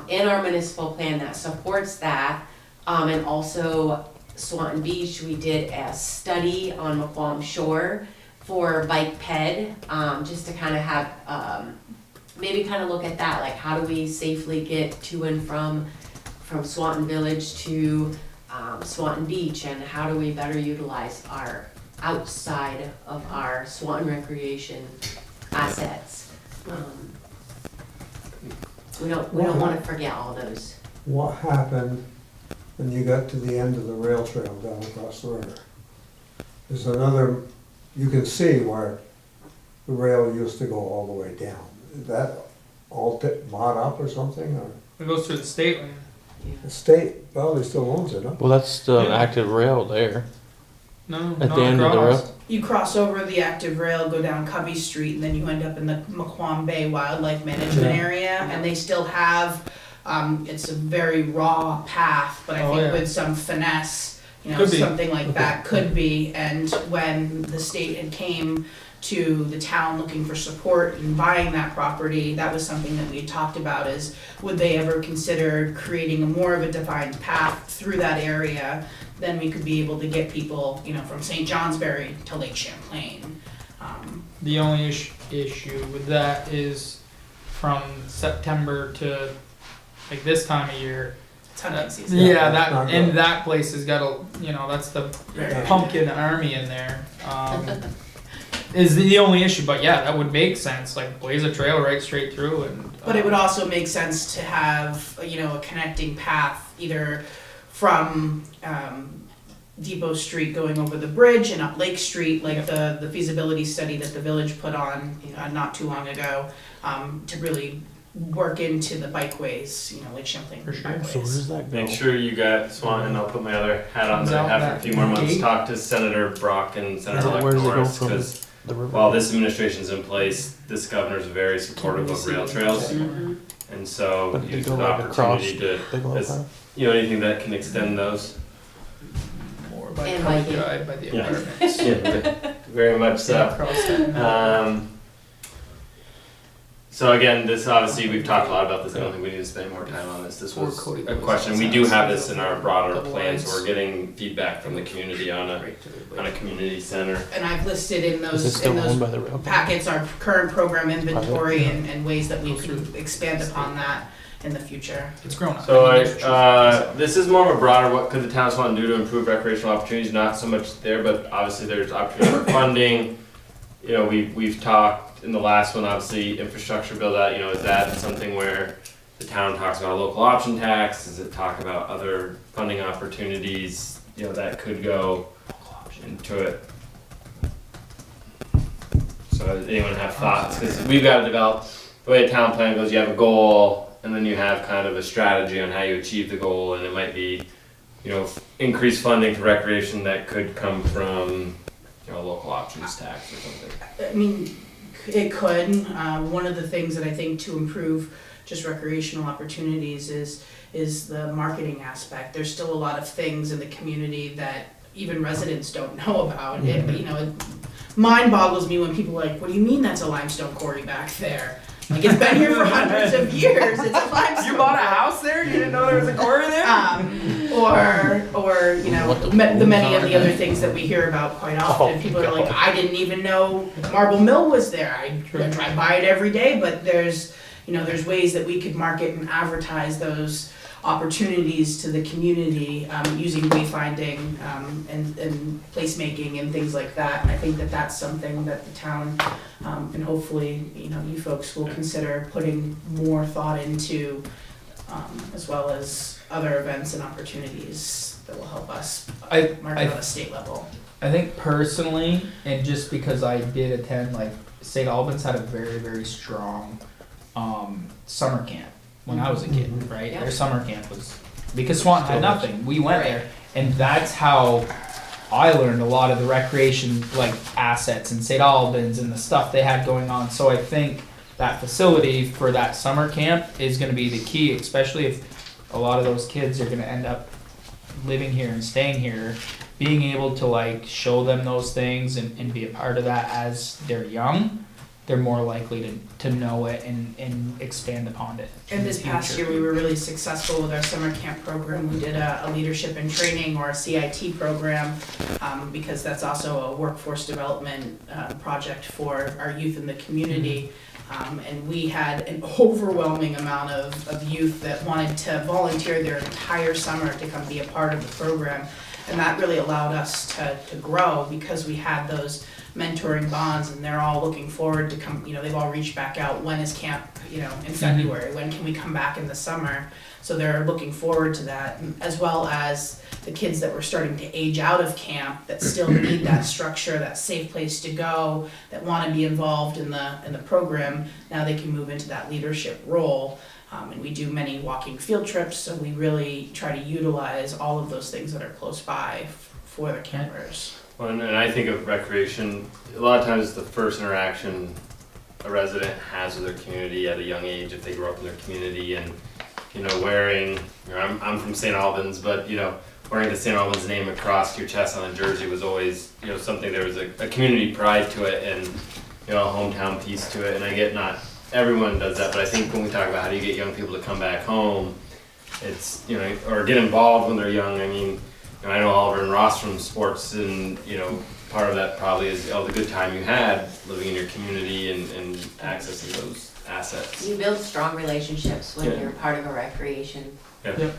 in our municipal plan that supports that. And also Swanton Beach, we did a study on Maquam Shore for bike ped, just to kind of have, maybe kind of look at that, like how do we safely get to and from Swanton Village to Swanton Beach, and how do we better utilize our outside of our Swanton recreation assets. We don't want to forget all those. What happened when you got to the end of the rail trail down across the river? There's another, you can see where the rail used to go all the way down. Is that all bought up or something, or It goes through the state land. the state probably still owns it, huh? Well, that's the Yeah. active rail there. No, At not the end of the across. road? You cross over the active rail, go down Covey Street, and then you end up in the Maquam Bay Wildlife Management Yeah. Area, and they still have, it's a very raw path, but I Oh, think yeah. with some finesse, Could be. something like that could be. And when the state had came to the town looking for support in buying that property, that was something that we had talked about, is would they ever consider creating a more of a defined path through that area? Then we could be able to get people, from St. Johnsbury to Lake Champlain. The only issue with that is from September to like this time of year. It's hunting season. Yeah, that's not good. that place has got a, that's the pumpkin army in there. is the only issue. But yeah, that would make sense. Like blaze a trail right straight through, and But it would also make sense to have, you know, a connecting path either from Depot Street going over the bridge and up Lake Street, like the feasibility study that the village put on not too long ago, to really work into the bikeways, you know, Lake Champlain For sure. bikeways. So where does that go? Make sure you got Swanton, I'll put my other hat on, Comes that out after a that few more months, gate. talk to Senator Brock and Senator Where does it go Norris, from because the river? while this administration's in place, this governor's very supportive of rail trails. Mhm. And so But they use go the like across. opportunity to, They go as- up you know, anything that can extend those. more by And Cover biking. Drive by the Yeah. apartments. Yeah, very much so. Across that. So again, this obviously, we've talked a lot about this, I don't think we need to spend more time on this. This Or was Cody a goes question, we outside, do have so this in our broader double plan, so lines. we're getting feedback from the community on Right to the a community center. And I've listed in Is it those still owned by the rail? packets our current program inventory Yeah. and ways that we could expand upon that in the future. It's grown up. So I mean, there's this is more of a broader, what could the towns want to do to improve recreational opportunities, not so much there, but obviously there's opportunity for funding. You know, we've talked in the last one, obviously, infrastructure build out, you know, is that something where the town talks about a local option tax? Does it talk about other funding opportunities, you know, that could go into it? So does anyone have thoughts? Because we've got to develop, the way a town plan goes, you have a goal, and then you have kind of a strategy on how you achieve the goal, and it might be, you know, increased funding to recreation that could come from, you know, local options tax or something. I mean, it could. One of the things that I think to improve just recreational opportunities is the marketing aspect. There's still a lot of things in the community that even residents don't know about. It, you know, it mind boggles me when people are like, what do you mean that's a limestone quarry back there? Like, it's been here for hundreds of years. It's a limestone. You bought a house there? You didn't know there was a quarry there? Or you know, What the the many of rules the are. other things that we hear about quite often. Oh, People are like, God. I didn't even know Marble Mill was there. I drive by it every day, but there's, you know, there's ways that we could market and advertise those opportunities to the community using wayfinding and placemaking and things like that. And I think that that's something that the town and hopefully, you know, you folks will consider putting more thought into, as well as other events and opportunities that will help us market on a state level. I think personally, and just because I did attend, like St. Albans had a very, very strong summer camp when I was a kid, right? Yeah. Their summer camp was, because Swanton had Still is. nothing, we went Right. there, and that's how I learned a lot of the recreation like assets in St. Albans and the stuff they had going on. So I think that facility for that summer camp is going to be the key, especially if a lot of those kids are going to end up living here and staying here. Being able to like show them those things and be a part of that as they're young, they're more likely to know it and expand upon it. And this past year, we were really successful with our summer camp program. We did a leadership and training, or a CIT program, because that's also a workforce development project for our youth in the community. And we had an overwhelming amount of youth that wanted to volunteer their entire summer to come be a part of the program. And that really allowed us to grow, because we had those mentoring bonds, and they're all looking forward to come, you know, they've all reached back out, when is camp, you know, in February, when can we come back in the summer? So they're looking forward to that, as well as the kids that were starting to age out of camp that still need that structure, that safe place to go, that want to be involved in the program. Now they can move into that leadership role. And we do many walking field trips, so we really try to utilize all of those things that are close by for the campers. Well, and I think of recreation, a lot of times the first interaction a resident has with their community at a young age, if they grew up in their community, and, you know, wearing, you know, I'm from St. Albans, but, you know, wearing the St. Albans name across your chest on a jersey was always, you know, something, there was a community pride to it, and, you know, a hometown piece to it, and I get not everyone does that, but I think when we talk about how do you get young people to come back home, it's, you know, or get involved when they're young. I mean, you know, I know Oliver and Ross from sports, and, you know, part of that probably is all the good time you had living in your community and accessing those assets. You build strong relationships when Yeah. you're part of a recreation. Yeah. Yep.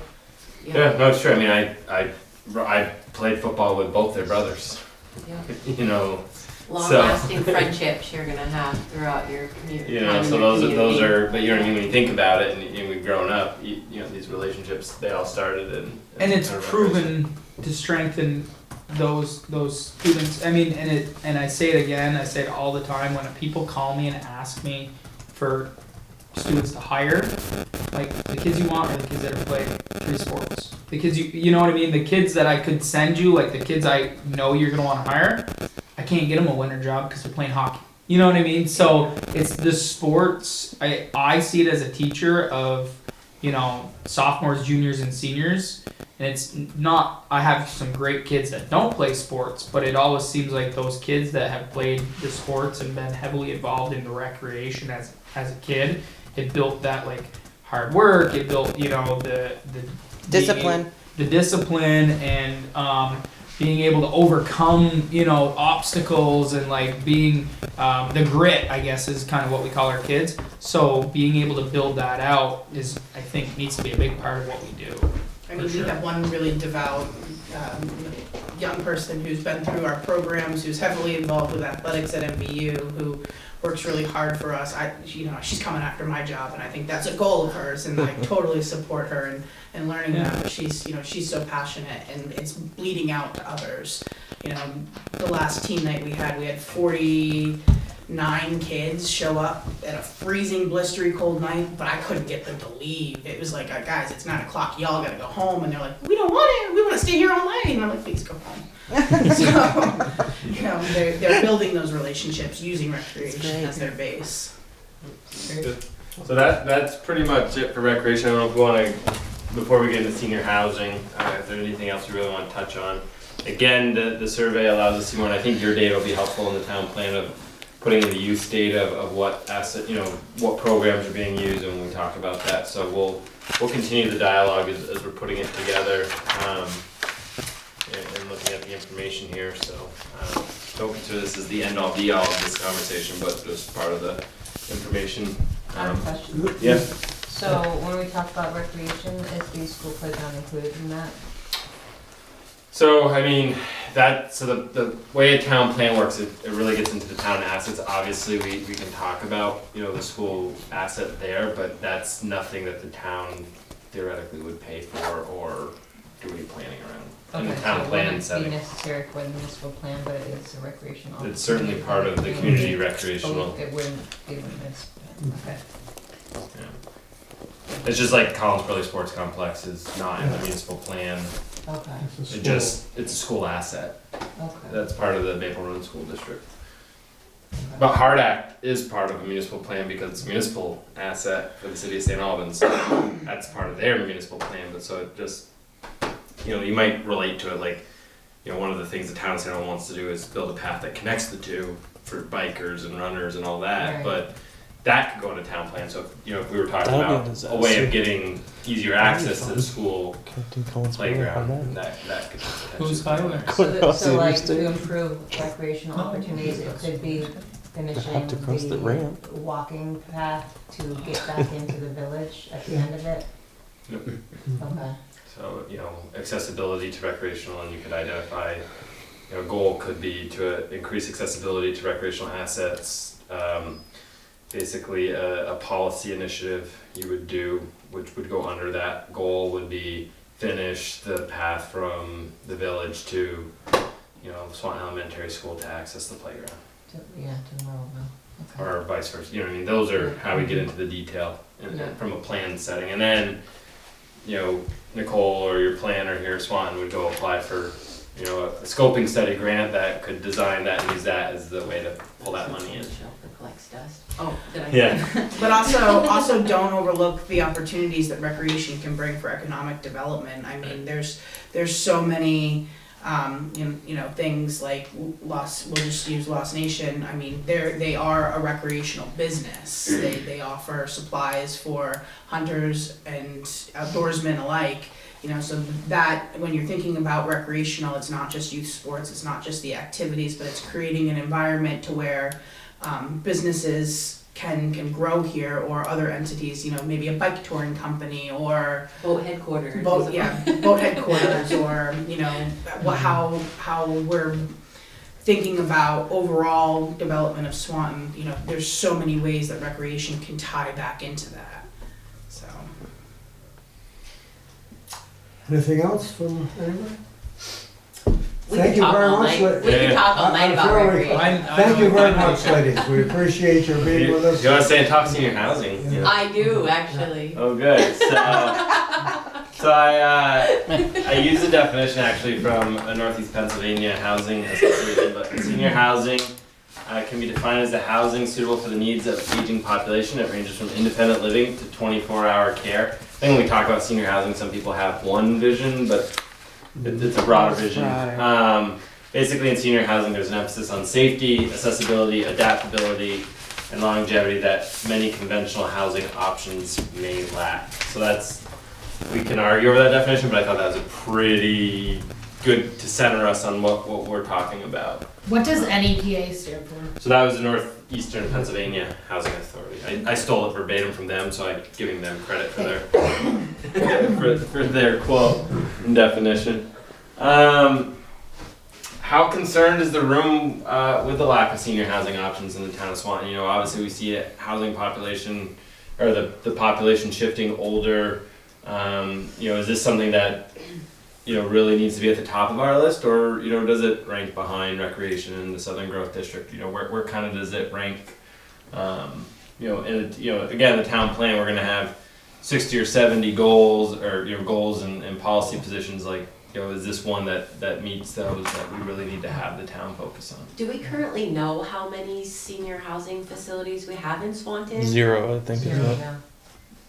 Yeah, no, it's true. I mean, I played football with both their brothers. Yeah. You know, long-lasting friendships you're gonna have throughout your community. You know, so those are, but you know what I mean, when you think about it, and we've grown up, you know, these relationships, they all started in. And it's kind of proven to strengthen those students. I mean, and I say it again, I say it all the time, when people call me and ask me for students to hire, like, the kids you want are the kids that are playing 3 sports. The kids you know what I mean? The kids that I could send you, like the kids I know you're gonna wanna hire, I can't get them a winter job because they're playing hockey. You know what I mean? So it's the sports, I see it as a teacher of, you know, sophomores, juniors, and seniors. And it's not, I have some great kids that don't play sports, but it always seems like those kids that have played the sports and been heavily involved in the recreation as a kid, it built that, like, hard work, it built, you know, the Discipline. the discipline and being able to overcome, you know, obstacles and, like, being the grit, I guess, is kind of what we call our kids. So being able to build that out is, I think, needs to be a big part of what we do. I mean, we have one really devout young person who's been through our programs, who's heavily involved with athletics at MVU, who works really hard for us. You know, she's coming after my job, and I think that's a goal of hers, and I totally support her and learning that. But she's, you know, she's so passionate, and it's bleeding out to others. You know, the last team night we had 49 kids show up at a freezing, blistery cold night, but I couldn't get them to leave. It was like, guys, it's 9 o'clock, y'all gotta go home. And they're like, we don't want it, we wanna stay here all night. And I'm like, please go home. So, you know, they're building those relationships using recreation as their base. So that's pretty much it for recreation. I don't know if we want to, before we get into senior housing, if there's anything else you really want to touch on. Again, the survey allows us to see more, and I think your data will be helpful in the town plan of putting in the use data of what asset, you know, what programs are being used, and when we talk about that. So we'll continue the dialogue as we're putting it together, and looking at the information here. So don't consider this as the end all be all of this conversation, but just part of the information. I have a question. Yeah. So when we talk about recreation, is the school playground included in that? So, I mean, the way a town plan works, it really gets into the town assets. Obviously, we can talk about, you know, the school asset there, but that's nothing that the town theoretically would pay for or do any planning around. In the town plan It setting. wouldn't be necessary for the municipal plan, but it is a recreational. It's certainly part of the community recreational. It wouldn't be municipal. Okay. Yeah. It's just like Collins Burley Sports Complex is not in the municipal plan. Okay. It's a school asset. Okay. That's part of the Maple Run School District. But Hard Act is part of a municipal plan because it's a municipal asset for the city of St. Albans. So that's part of their municipal plan, but so it just, you know, you might relate to it like, you know, one of the things the town of St. Albans wants to do is build a path that connects the two for bikers and runners and all that, Right. but that could go into town plan. So, you know, if we were talking That'd be a about a disaster. way of getting easier access to the school Captain Collins playground, that could potentially. Who's Tyler? So like to improve recreational opportunities, it could be finishing have to cross the ramp. walking path to get back into the village at the end of it? Yep. Okay. So, you know, accessibility to recreational, and you could identify, you know, goal could be to increase accessibility to recreational assets. Basically, a policy initiative you would do, which would go under that goal, would be finish the path from the village to, you know, Swanton Elementary School to access the playground, To Morrowville. Okay. or vice versa. You know what I mean? Those are how we get into the detail Yeah. from a plan setting, and then, you know, Nicole or your planner here at Swanton would go apply for, you know, a scoping study grant that could design that and use that as the way to pull that money in. Shelf that collects dust. Oh, did I? Yeah. But also don't overlook the opportunities that recreation can bring for economic development. I mean, there's so many, you know, things like we'll just use Lost Nation. I mean, they are a recreational business. They offer supplies for hunters and outdoorsmen alike. You know, so that when you're thinking about recreational, it's not just youth sports, it's not just the activities, but it's creating an environment to where businesses can grow here, or other entities, you know, maybe a bike touring company or Boat headquarters. boat headquarters, or, you know, how we're thinking about overall development of Swanton, you know, there's so many ways that recreation can tie back into that, so. Anything else from anybody? We Thank could you talk very all much. night. We could talk all night about very- recreation. Thank you very much, ladies. We appreciate your being with us. You want to stay and talk senior housing? Yeah. I do, actually. Oh, good. So I use the definition actually from a Northeast Pennsylvania housing association, but senior housing can be defined as the housing suitable for the needs of an aging population. It ranges from independent living to 24-hour care. I think when we talk about senior housing, some people have one vision, but it's a broader vision. Broader. Basically in senior housing, there's an emphasis on safety, accessibility, adaptability, and longevity that many conventional housing options may lack. So that's, we can argue over that definition, but I thought that was a pretty good to center us on what we're talking about. What does NEPA stand for? So that was the Northeastern Pennsylvania Housing Authority. I stole it verbatim from them, so I'm giving them credit for their for their quote and definition. How concerned is the room with the lack of senior housing options in the town of Swanton? You know, obviously we see a housing population, or the population shifting older. You know, is this something that, you know, really needs to be at the top of our list, or, you know, does it rank behind recreation in the Southern Growth District? You know, where kind of does it rank? You know, and you know, again, the town plan, we're gonna have 60 or 70 goals, or, you know, goals and policy positions. Like, you know, is this one that meets those that we really need to have the town focus on? Do we currently know how many senior housing facilities we have in Swanton? 0, I think. Is it? Yeah.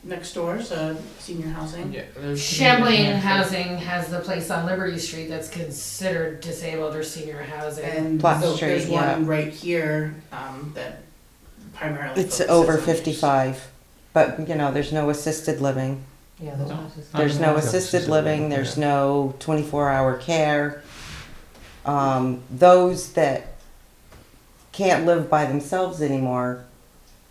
Next door's senior housing. Yeah, there's Champlain Housing has the place on Liberty Street that's considered disabled or senior housing. And Black so Street, there's yeah. one right here, that primarily It's focuses over on- 55, but you know, there's no assisted living. Yeah, there's No. no system. There's no No assisted living, there's no 24-hour care. Those that can't live by themselves anymore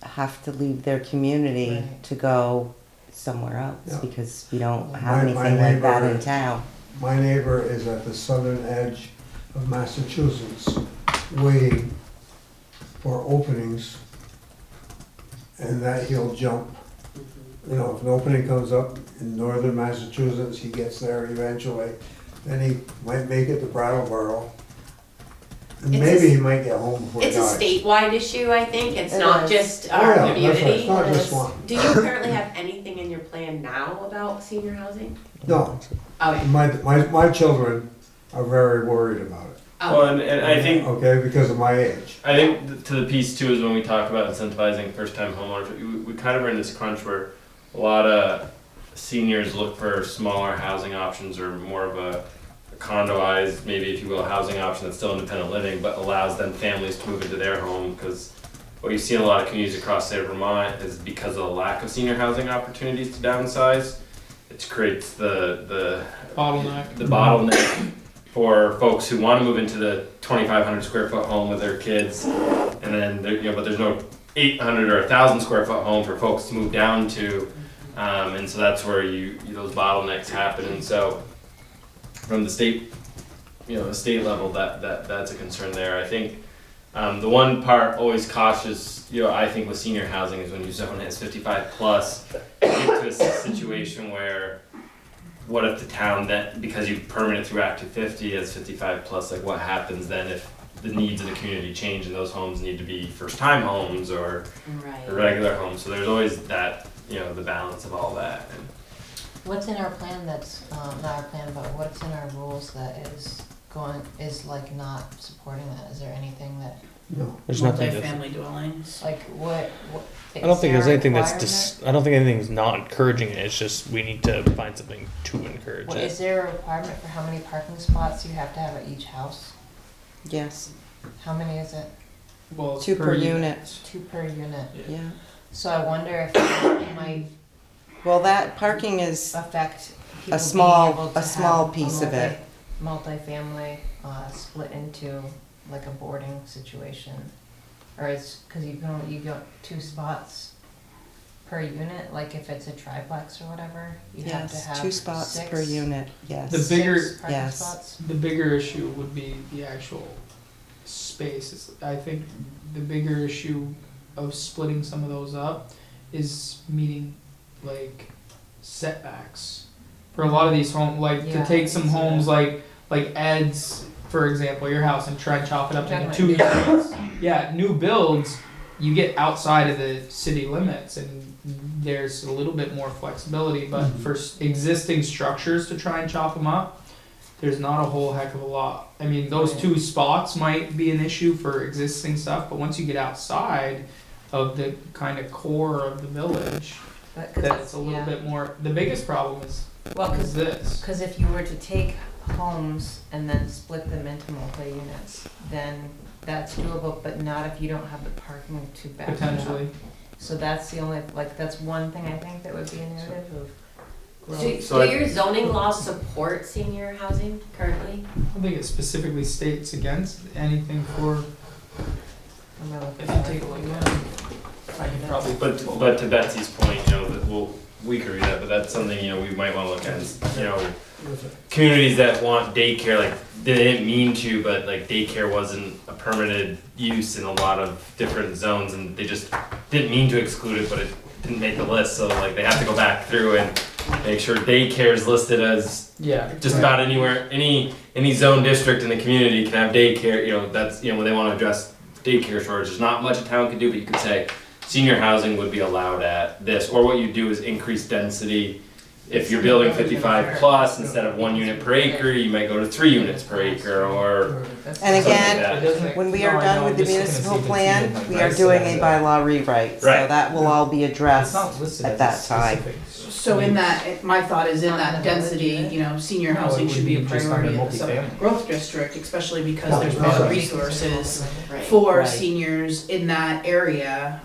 have to leave their community Right. to go somewhere else Yeah. because we don't have My anything like that neighbor- in town. My neighbor is at the southern edge of Massachusetts, waiting for openings, and that he'll jump. You know, if an opening comes up in northern Massachusetts, he gets there eventually. Then he might make it to Brattleboro. And It's maybe a- he might get home before he It's a dies. statewide issue, I think. It's It not is. just Oh, our yeah, that's right. community. It's not just one. Do you currently have anything in your plan now about senior housing? No, Okay. my children are very worried about it, Well, and I think okay, because of my age. I think to the piece too is when we talk about incentivizing first-time homeowners, we kind of are in this crunch where a lot of seniors look for smaller housing options or more of a condoized, maybe if you will, housing option that's still independent living, but allows them families to move into their home. Because what you see in a lot of communities across the state of Vermont is because of the lack of senior housing opportunities to downsize, it creates the bottleneck for folks who want to move into the 2,500 square foot home with their kids, and then there, you know, but there's no 800 or 1,000 square foot home for folks to move down to, and so that's where those bottlenecks happen. And so from the state, you know, the state level, that's a concern there. I think the one part always cautious, you know, I think with senior housing is when you zone it as 55 plus, you get to a situation where what if the town that, because you permit it through Act 250 as 55 plus, like what happens then if the needs of the community change and those homes need to be first time homes or Right. regular homes. So there's always that, you know, the balance of all that. And What's in our plan that's, not our plan, but what's in our rules that is like not supporting that? Is there anything that, No. There's nothing. Multi-family dwellings. like, what? I don't think is there's there a anything that's. requirement? I don't think anything's not encouraging it. It's just we need to find something to encourage What, it. is there a requirement for how many parking spots you have to have at each house? Yes, How many is it? Well, it's 2 per unit, 2 per unit. yeah. So I wonder if it might Well, that parking is, affect people being small- able to a small have piece of it. multifamily, split into like a boarding situation. Or it's, cause you got 2 spots per unit, like if it's a triplex or whatever, you have to yes, have 2 spots 6 per unit, yes. The bigger- 6 parking Yes. spots. The bigger issue would be the actual space. I think the bigger issue of splitting some of those up is meeting like setbacks for a lot of these homes. Like to Yeah, take some it's, homes like Ed's, for example, your house, and try and chop it up into Definitely. 2 units. Yeah, new builds, you get outside of the city limits, and there's a little bit more flexibility. But for existing structures to try and chop them up, there's not a whole heck of a lot. I mean, those 2 spots might be an issue for existing stuff, but once you get outside of the kind of core of the village, that's a little bit more. The biggest problem is this. Because if you were to take homes and then split them into multi-units, then that's doable, but not if you don't have the parking to back it up. Potentially. So that's the only, like, that's one thing I think that would be a negative of growth. Do your zoning laws support senior housing currently? I don't think it specifically states against anything for. I'm gonna look If at you take a look at it, I can probably. But to Betsy's point, you know, that we could read that, but that's something, you know, we might wanna look at, is, you know, communities that want daycare, like, they didn't mean to, but like daycare wasn't a permitted use in a lot of different zones, and they just didn't mean to exclude it, but it didn't make the list, so like they have to go back through and make sure daycare is listed as just about anywhere, any zone district in the community can have daycare, you know, that's, you know, when they wanna address daycare shortage, there's not much a town can do, but you could say senior housing would be allowed at this, or what you do is increase density. If you're building 55 plus, instead of 1 unit per acre, you might go to 3 units per acre, or And again, something like when we are done with the municipal plan, we are doing a bylaw rewrite, so Right. that will all be It's addressed not listed at as that a time. specific So in that, my thought is in that density, you know, senior No, it housing should be a wouldn't be just priority under in the Southern multifamily. Growth District, especially because there's better resources Right. for Right. seniors in that area,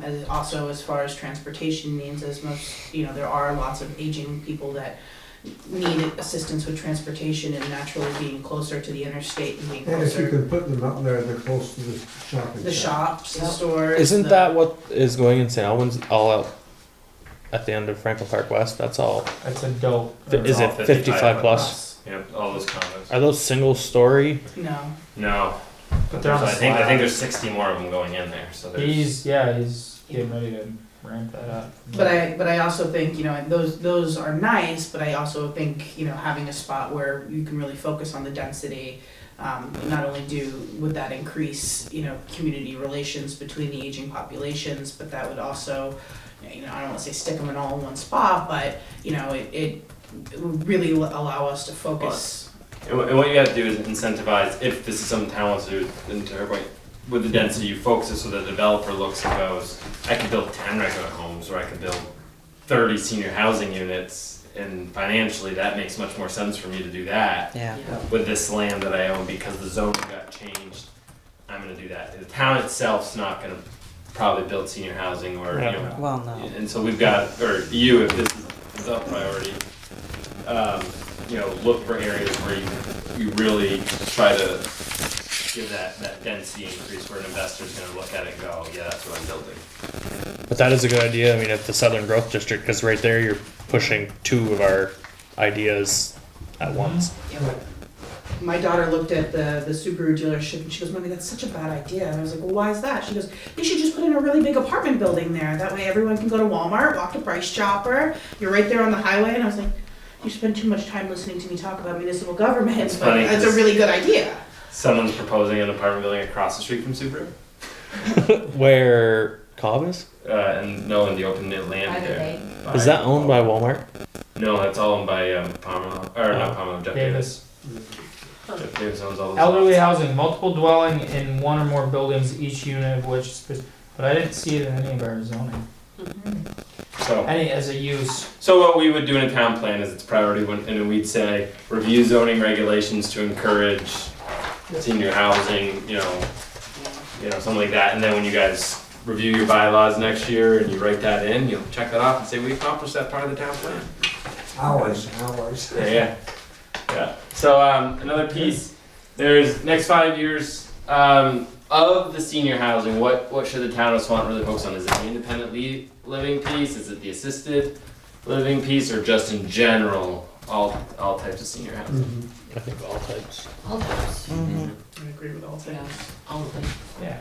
as also as far as transportation needs, as most, you know, there are lots of aging people that need assistance with transportation, and naturally being closer to the interstate and being And if you closer can put them out there, they're close to the shopping. the shops, the stores. Isn't the- that what is going in St. Albans all out at the end of Franklin Park West? That's all. That's adult. Is it 55 plus? Yep, all those comments. Are those single story? No. No, But they're on I the think slab. there's 60 more of them going in there, so there's. He's getting ready to ramp that up. But I also think, you know, those are nice, but I also think, you know, having a spot where you can really focus on the density, not only would that increase, you know, community relations between the aging populations, but that would also, you know, I don't wanna say stick them in all in one spot, but, you know, it would really allow us to focus. And what you have to do is incentivize, if this is something town wants to do, and to her point, with the density, you focus it so the developer looks and goes, I can build 10 regular homes, or I can build 30 senior housing units, and financially, that makes much more sense for me to do that Yeah. with this land that I own, because the zoning got changed. I'm gonna do that. The town itself's not gonna probably build senior housing, or, you know, Well, no. and so we've got, or you, if this is a priority, you know, look for areas where you really try to give that density increase, where an investor's gonna look at it and go, yeah, that's what I'm building. But that is a good idea. I mean, at the Southern Growth District, because right there you're pushing 2 of our ideas at once. My daughter looked at the Subaru dealership and she goes, Mommy, that's such a bad idea. And I was like, well, why is that? She goes, they should just put in a really big apartment building there. That way everyone can go to Walmart, walk to Price Chopper. You're right there on the highway. And I was like, you spend too much time listening to me talk about municipal government, It's but funny, that's a 'cause- really good idea. Someone's proposing an apartment building across the street from Subaru, Where Cobb is? and no, in the open land By the there. bay. Is that owned by Walmart? No, that's all owned by Palmer, or not Palmer, Jeff Davis. Davis. Jeff Davis owns all those. Elderly housing, multiple dwelling in 1 or more buildings, each unit of which, but I didn't see it in any of our zoning. So. Any as a use. So what we would do in a town plan is its priority, and we'd say, review zoning regulations to encourage senior housing, you know, something like that. And then when you guys review your bylaws next year and you write that in, you'll check that off and say, we accomplished that part of the town plan. Hours. Yeah. So another piece, there's next 5 years of the senior housing, what should the town of Swanton really focus on? Is it the independent living piece? Is it the assisted living piece, or just in general all types of senior housing. Mhm. I think all types. All types. Mhm. I agree with all Yeah, things. all of them. Yeah.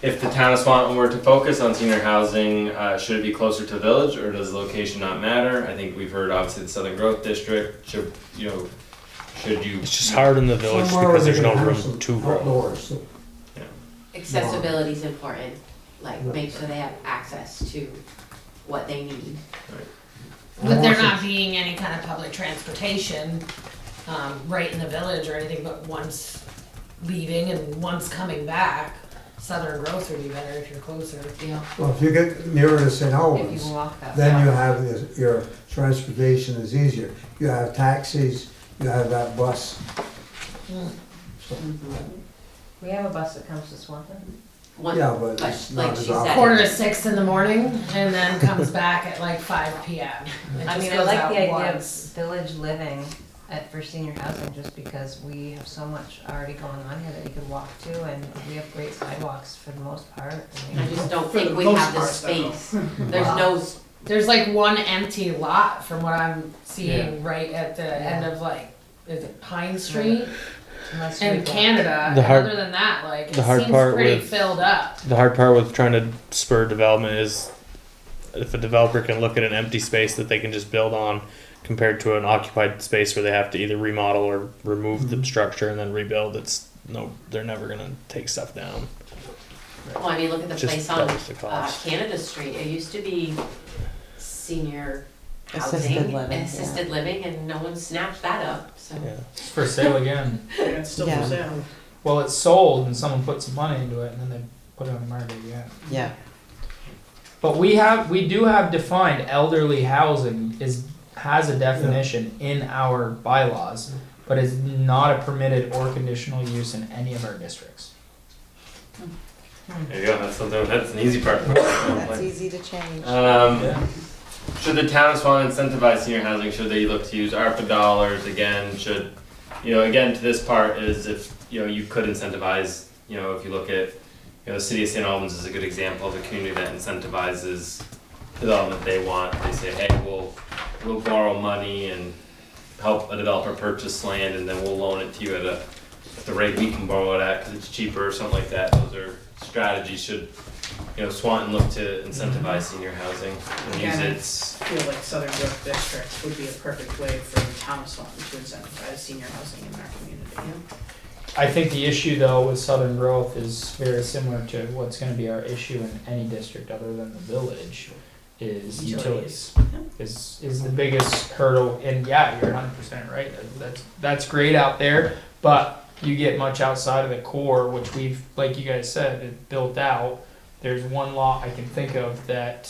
If the town of Swanton were to focus on senior housing, should it be closer to the village, or does location not matter? I think we've heard obviously the Southern Growth District should you? It's just hard in the village Somewhere because where there's they no can have room some to grow. outdoors. Accessibility is important, like Yeah. make sure they have access to what they need. But there not being any kind of public transportation, right in the village or anything, but once leaving and once coming back, Southern Growth would be better if you're closer. Yeah. Well, if you get nearer to St. If you Albans, can walk that then you far. have your transportation is easier. You have taxis, you have that bus. We have a bus that comes to Swanton. One, Yeah, but it's like not as she said. often. 5:45 in the morning and then comes back at like 5 p.m. It I just mean, I goes like out the idea of once. village living for senior housing, just because we have so much already going on here that you could walk to, and we have great sidewalks for the most part. I I mean, just don't For think the we most have the part, space. There's no, There's like one empty lot from what I'm seeing right at the end of like, is it Pine Street? unless you In go- Canada, The and hard- other than that, like, the it hard seems part pretty with- filled up. The hard part with trying to spur development is if a developer can look at an empty space that they can just build on compared to an occupied space where they have to either remodel or remove the structure and then rebuild, they're never gonna take stuff down. well, I mean, look at the Just place on doubles the cost. Canada Street. It used to be senior Assisted housing, living, assisted living, and no one snatched that up, so. Yeah. It's for sale again. Yeah, it's still Yeah. for sale. Well, it's sold and someone put some money into it and then they put it on the market again. Yeah. But we do have defined elderly housing has a definition in our bylaws, but is not a permitted or conditional use in any of our districts. There you go. That's an easy part. That's easy to change. Should the town of Swan incentivize senior housing? Should they look to use ARPA dollars again? Again, to this part is if, you could incentivize, if you look at, the city of St. Albans is a good example of a community that incentivizes development they want. They say, hey, we'll borrow money and help a developer purchase land, and then we'll loan it to you at the rate we can borrow it at because it's cheaper or something like that. Those are strategies. Should Swanton look to incentivize senior housing and use Again, its. I feel like Southern Growth District would be a perfect way for the town of Swanton to incentivize senior housing in our community. I think the issue though with Southern Growth is very similar to what's gonna be our issue in any district other than the village, is utilities. Is the biggest hurdle, and yeah, you're 100% right, that's great out there, but you get much outside of the core, which we've, like you guys said, it built out. There's one lot I can think of that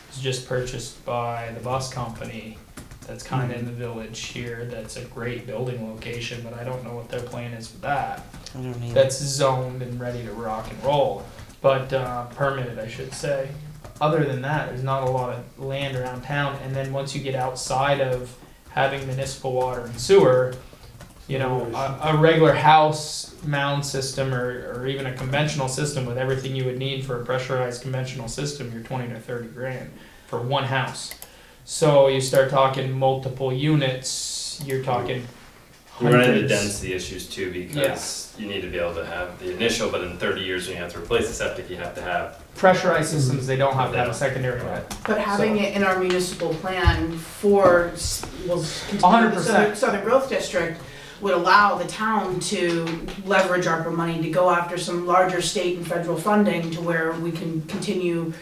was just purchased by the bus company that's kind of in the village here, that's a great building location, but I don't know what their plan is with that. I don't either. That's zoned and ready to rock and roll, but permitted, I should say. Other than that, there's not a lot of land around town, and then once you get outside of having municipal water and sewer, a regular house mound system or even a conventional system with everything you would need for a pressurized conventional system, you're 20 to 30 grand for one house. So you start talking multiple units, you're talking We run into hundreds. density issues too because you need to be able to have the initial, but in 30 years when you have to replace the septic, you have to have. Pressurized systems, they don't have to have a secondary net. But having it in our municipal plan for, continue the 100%. Southern Growth District would allow the town to leverage ARPA money to go after some larger state and federal funding to where we can continue,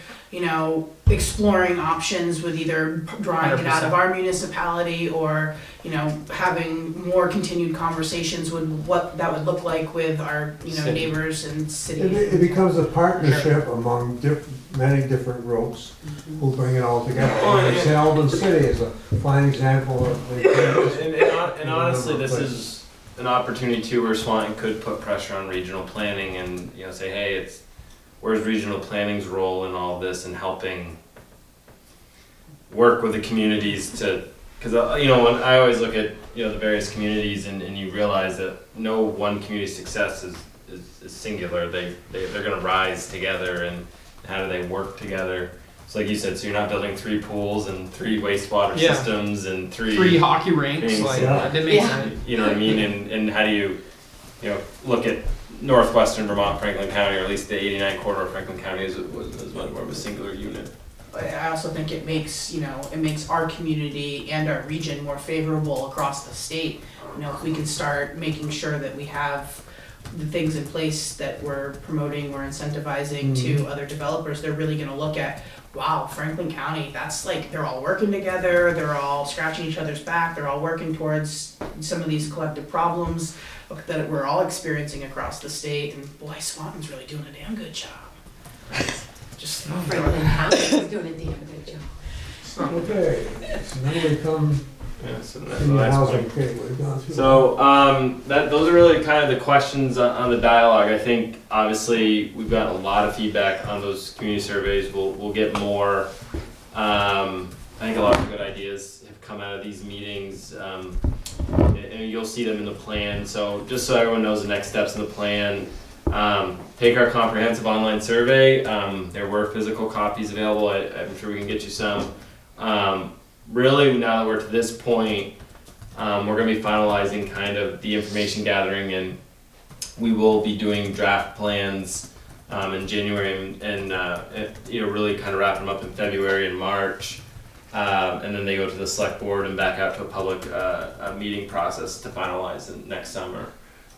exploring options with either drawing it out of 100%. our municipality or, having more continued conversations with what that would look like with our, City. neighbors and city. It becomes a partnership among many different groups who bring it all together. St. Albans City is a fine example of. And honestly, this is an opportunity too where Swanton could put pressure on regional planning and say, hey, where's regional planning's role in all this and helping work with the communities to, because when I always look at the various communities and you realize that no one community's success is singular. They're going to rise together, and how do they work together? So like you said, so you're not building 3 pools and 3 wastewater Yeah. systems and 3 hockey rinks, things, like, yeah. that didn't make Yeah. sense. you know what I mean? And how do you look at northwestern Vermont, Franklin County, or at least the 89 corridor of Franklin County is much more of a singular unit. But I also think it makes, it makes our community and our region more favorable across the state. If we can start making sure that we have the things in place that we're promoting, we're incentivizing to other developers, they're really gonna look at, wow, Franklin County, that's like, they're all working together, they're all scratching each other's back, they're all working towards some of these collective problems that we're all experiencing across the state, and boy, Swanton's really doing a damn good job. Just Franklin County is doing a damn good job. Okay, so then we come Yeah, so that's to the the last housing, point. okay, we've gone through. So those are really kind of the questions on the dialogue. I think obviously we've got a lot of feedback on those community surveys. We'll get more. I think a lot of good ideas have come out of these meetings, and you'll see them in the plan. So just so everyone knows the next steps in the plan, take our comprehensive online survey. There were physical copies available. I'm sure we can get you some. Really, now that we're to this point, we're going to be finalizing kind of the information gathering, and we will be doing draft plans in January and really kind of wrapping them up in February and March, and then they go to the select board and back out to a public meeting process to finalize it next summer.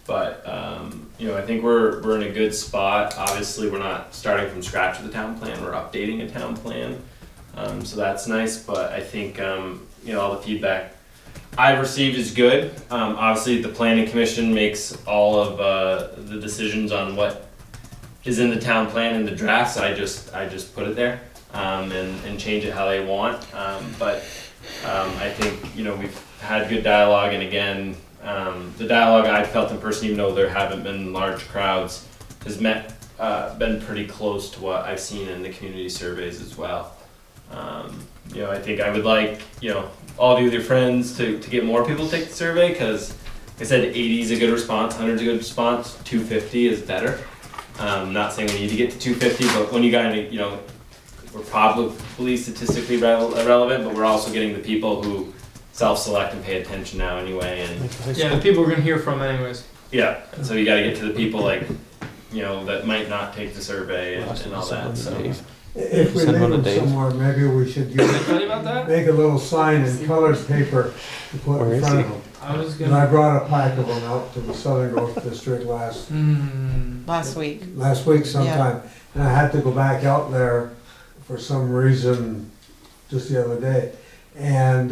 But I think we're in a good spot. Obviously, we're not starting from scratch with the town plan. We're updating a town plan. So that's nice, but I think, all the feedback I've received is good. Obviously, the planning commission makes all of the decisions on what is in the town plan and the drafts. I just put it there and change it how they want. But I think, we've had good dialogue, and again, the dialogue I felt in person, even though there haven't been large crowds, has been pretty close to what I've seen in the community surveys as well. I think I would like, all of you with your friends to get more people to take the survey, because like I said, 80 is a good response, 100 is a good response, 250 is better. Not saying we need to get to 250, but when you got, we're probably statistically irrelevant, but we're also getting the people who self-select and pay attention now anyway. And Yeah, the people we're gonna hear from anyways. yeah, and so you got to get to the people like, that might not take the survey and all that. So. If we Send leave one to them Dave. somewhere, maybe we should Did I use, tell you about that? make a little sign in colors paper to put Where in is front he? of them. I was And I gonna. brought a pack of them out to the Southern Growth District last Last week. week sometime. And I had to go back out there for some reason just the other day. And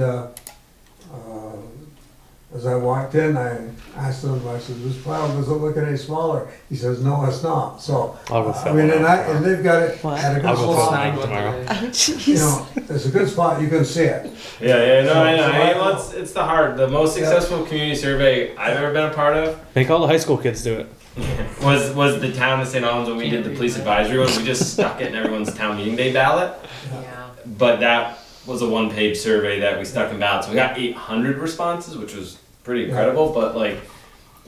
as I walked in, I asked him, I said, this pile doesn't look any smaller. He says, no, it's not. So, I'll go I fill mean, one and out and they've got it What? at a good I'll go fill spot. one out tomorrow. Oh, jeez. It's a good spot, you can see it. Yeah, no, So- I know. so I- Well, it's the hard. The most successful community survey I've ever been a part of Make all the high school kids do it. was the town of St. Albans when we did the police advisory one. We just stuck it in everyone's town meeting day ballot. Yeah. But that was a one-page survey that we stuck in ballots. We got 800 responses, which was pretty incredible. But like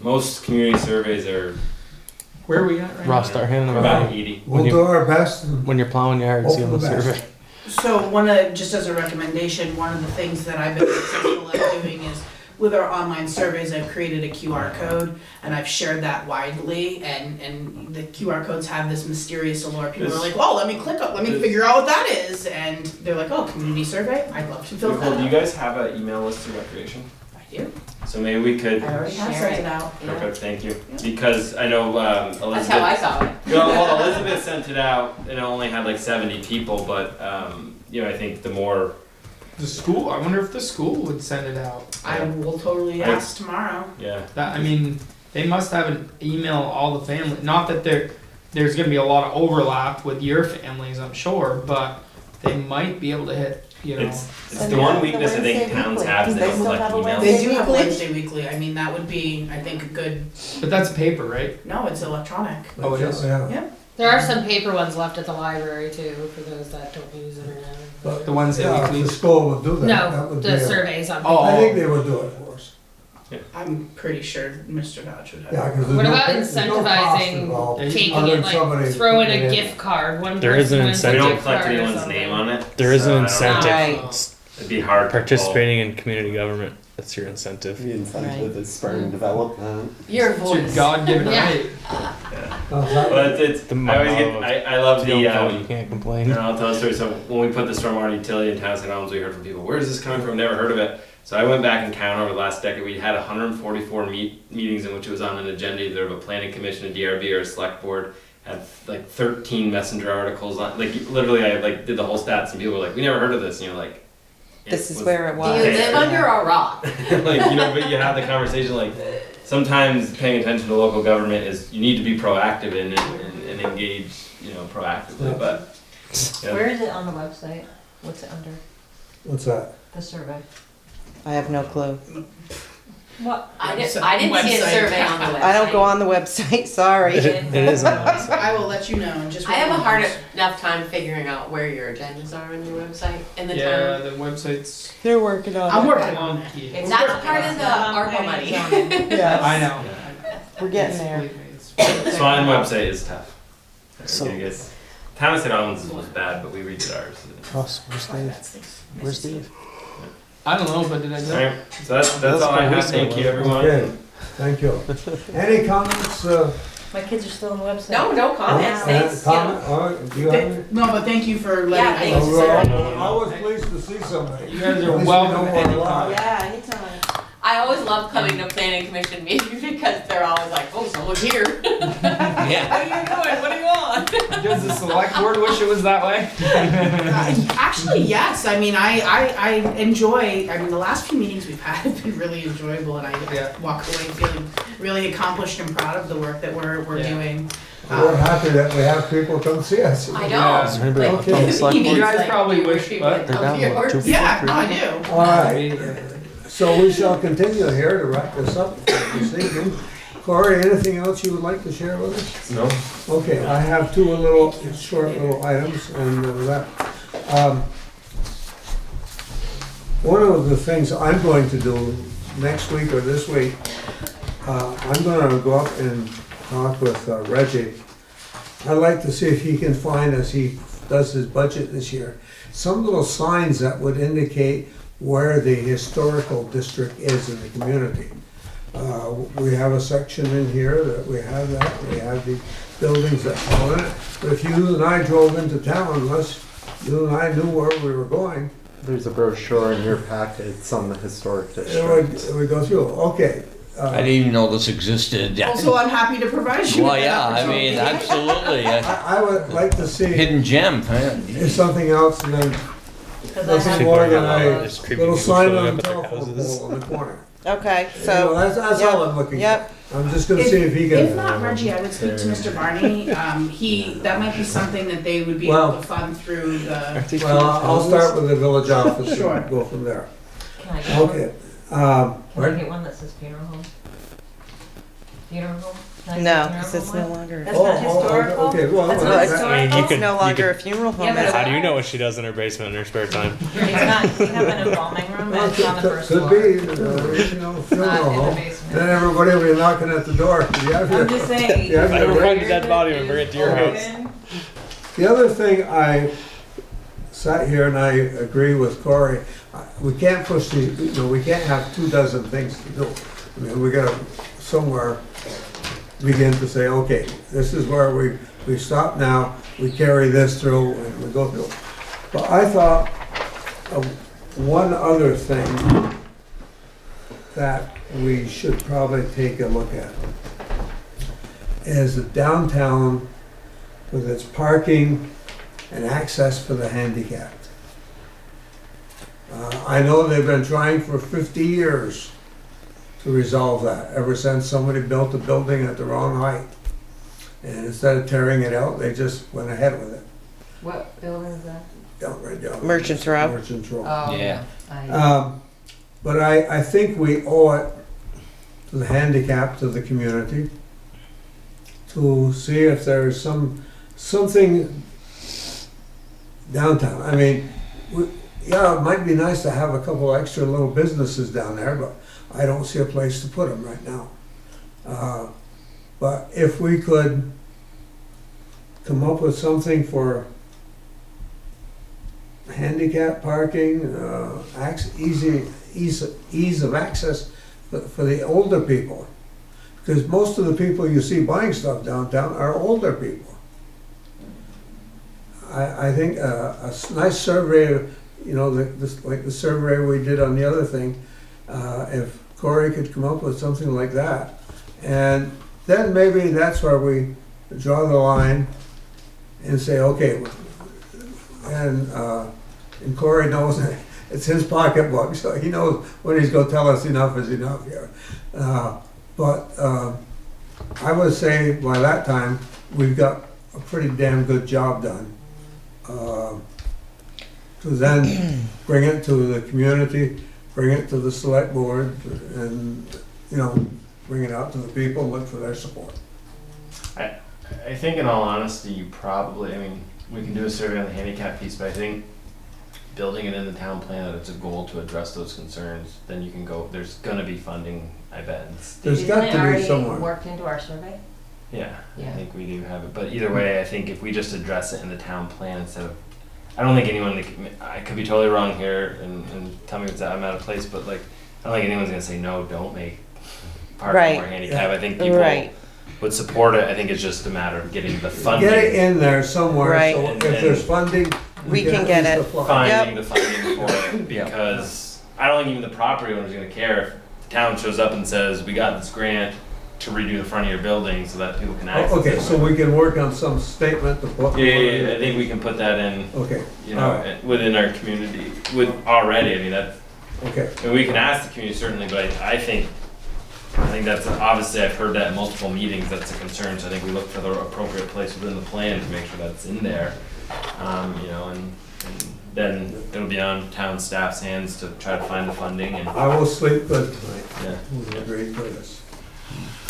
most community surveys are Where are we at right Ross, start handing them about out. 80. We'll do our best. and When you're plowing yards, Hope give for them the a best. survey. So just as a recommendation, one of the things that I've been successful at doing is with our online surveys, I've created a QR code and I've shared that widely, and the QR codes have this mysterious allure. People are like, oh, let me figure out what that is, and they're like, oh, community survey, I'd love to fill Nicole, that do you out. guys have an email list of recreation? I do, So maybe we could. I already have Share sent it. it out. Yeah. Perfect, thank you. Yeah. Because I know Elizabeth. That's how I saw it. Well, Elizabeth sent it out and it only had like 70 people, but I think the more. The school. I wonder if the school would send it out. I will totally ask tomorrow. Yeah. That I mean, they must have an email all the family. Not that there's gonna be a lot of overlap with your families, I'm sure, but they might be able to hit. It's Send the it one out weakness I the think Wednesday towns weekly. have is Do they they don't still collect have a emails. They do have Weekly? Wednesday weekly. I mean, that would be, I think, a good. But that's paper, right? No, it's electronic. Oh, it is? Yeah. There are some paper ones left at the library too, for those that don't use internet. But, The Wednesday yeah, if weeklies. the school would do that, that No, would be the a- surveys on Oh. paper. I think they would do it for us. I'm pretty sure Mr. Dodge would have. Yeah, 'cause What about there's no cost incentivizing involved taking other it, than somebody like throw in putting a it gift card, one There is an person wins a We incentive. don't gift collect card or anyone's something. name on it. There is so an I don't incentive. know. Right. It'd be hard to pull. Participating in community government. That's your incentive. The incentive is spurring development. Your It's your voice. God-given Yeah. right. But it's The I always motto get I love If you the don't vote, you can't complain. and I'll tell a story. So when we put the stormwater utility in town, St. Albans, we heard from people, where's this coming from? Never heard of it. So I went back and counted over the last decade. We had 144 meetings in which it was on an agenda, either of a planning commission, a DRB, or a select board. Had like 13 messenger articles on, like literally I like did the whole stats, and people were like, we never heard of this, and you're like, This is was- where it Do was. you live under a rock? like, you know, but you have the conversation, like, sometimes paying attention to local government is, you need to be proactive in it and engage, you know, proactively, but. Yeah. Where is it on the website? What's it under? What's that? The survey. I have no clue. What? I didn't see a Website. survey on the website. I don't go on the website, sorry. It is on the website. I will let you know in just. I have a one hard moment. enough time figuring out where your agendas are on your website in the Yeah, town. the website's They're working on I'm it. working on it. wonky. It's That's part of it's the not on ARPA planning money. and zoning. Yes. I know. We're getting there. Swanton website is tough. So- I guess, Town of St. Albans was bad, but we redid ours. Ross, where's Dave? Where's Dave? I don't know, but did I do it? Alright, so that's all I have, thank you everyone. Okay, thank you. Any comments? My kids are still on the website. No comments, thanks. Comment, all right, do you have any? No, but thank you for letting Yeah, us. thanks. Well, I was pleased to see somebody. You guys At are least we welcome know we're anytime. alive. Yeah, anytime. I always love coming to planning commission meetings because they're always like, oh, someone's here. Yeah. What are you doing? What do you want? Does the select board wish it was that way? Actually, yes. I mean, I enjoy. I mean, the last few meetings we've had have been really enjoyable, and I Yeah. walk away feeling really accomplished and proud of the work that we're Yeah. doing. We're happy that we have people come see us. I Yeah. know. Anybody Like, Okay. on the select even You board? guys like probably fewer wish, people but come they're down, here. what, 2 Yeah, feet, no, I 3 feet? do. All right, so we shall continue here to wrap this up for this evening. Corey, anything else you would like to share with us? No? Okay, I have two short little items, and one of the things I'm going to do next week or this week, I'm gonna go up and talk with Reggie. I'd like to see if he can find, as he does his budget this year, some little signs that would indicate where the historical district is in the community. We have a section in here that we have the buildings that fall in it. But if you and I drove into town, unless you and I knew where we were going, There's a brochure in your packets on the historic it district. would go through. Okay. I didn't even know this existed. Also, I'm happy to provide you. Well, with that yeah, I opportunity. mean, absolutely. I would like to see Hidden gem. if something else, and then Because I nothing have more than all a There's creepy little people sign showing on up the at their telephone houses. pole in the corner. Okay, You know, so, that's all I'm looking yep. for. I'm just gonna see if he If can. not Reggie, I would speak to Mr. Barney. That might be something that they would be Well- able to fund through the. Well, I'll start with the village office Sure. and go from there. Can I get one? Okay. Can I Right? get one that says funeral home? Funeral home? Can I get no, funeral because it's home no one? longer. That's not historical? Okay, well, That's well, not that- historical? I mean, you It's could- no you longer could- a funeral home. Yeah, but is it? How do you know what she does in her basement in her spare time? It's not, we have an embalming room well, and it's on the first floor. could be, you know, It's funeral not in the home. basement. Then everybody will be knocking at the door. Do you have your- I'm just saying. do you have If I your ever ring? find a dead body, I'm bring it to your house. The other thing I sat here and I agree with Corey, we can't push we can't have 24 things to do. I mean, we gotta somewhere begin to say, okay, this is where we stop now, we carry this through and we go through. But I thought of one other thing that we should probably take a look at is the downtown with its parking and access for the handicapped. I know they've been trying for 50 years to resolve that, ever since somebody built a building at the wrong height. And instead of tearing it out, they just went ahead with it. What building is that? Right down. Merchants Row. Merchants Row. Oh. Yeah. But I think we owe it to the handicapped, to the community, to see if there's something downtown. I mean, yeah, it might be nice to have a couple extra little businesses down there, but I don't see a place to put them right now. But if we could come up with something for handicap parking, ease of access for the older people. Because most of the people you see buying stuff downtown are older people. I think a nice survey, you know, like the survey we did on the other thing, if Corey could come up with something like that, and then maybe that's where we draw the line and say, okay, and Corey knows it's his pocketbook, so he knows when he's going to tell us enough is enough here. But I would say by that time, we've got a pretty damn good job done. To then bring it to the community, bring it to the select board, and, you know, bring it out to the people, look for their support. I think in all honesty, you probably, I mean, we can do a survey on the handicap piece, but I think building it in the town plan that it's a goal to address those concerns, then you can go, there's gonna be funding, I bet. There's got to be somewhere. Worked into our survey? Yeah, Yeah. I think we do have it, but either way, I think if we just address it in the town plan instead of, I don't think anyone, I could be totally wrong here and tell me if I'm out of place, but like, I don't think anyone's gonna say, no, don't make parking Right. more handicap. I think people Right. would support it. I think it's just a matter of getting the funding. Get it in there somewhere, Right. so if there's funding, We can get use it. the fund. Finding the funding for it, because I don't think even the property owner's gonna care if the town shows up and says, we got this grant to redo the front of your building so that people can access it. Okay, so we can work on some statement of what. Yeah, I think we can put that in, Okay, you know, within our community, with already, I mean, that, okay. I mean, we can ask the community certainly, but I think that's, obviously, I've heard that in multiple meetings, that's a concern, so I think we look for the appropriate place within the plan to make sure that's in there. You know, and then it'll be on town staff's hands to try to find the funding and, I will sleep good tonight. yeah. We agreed for this.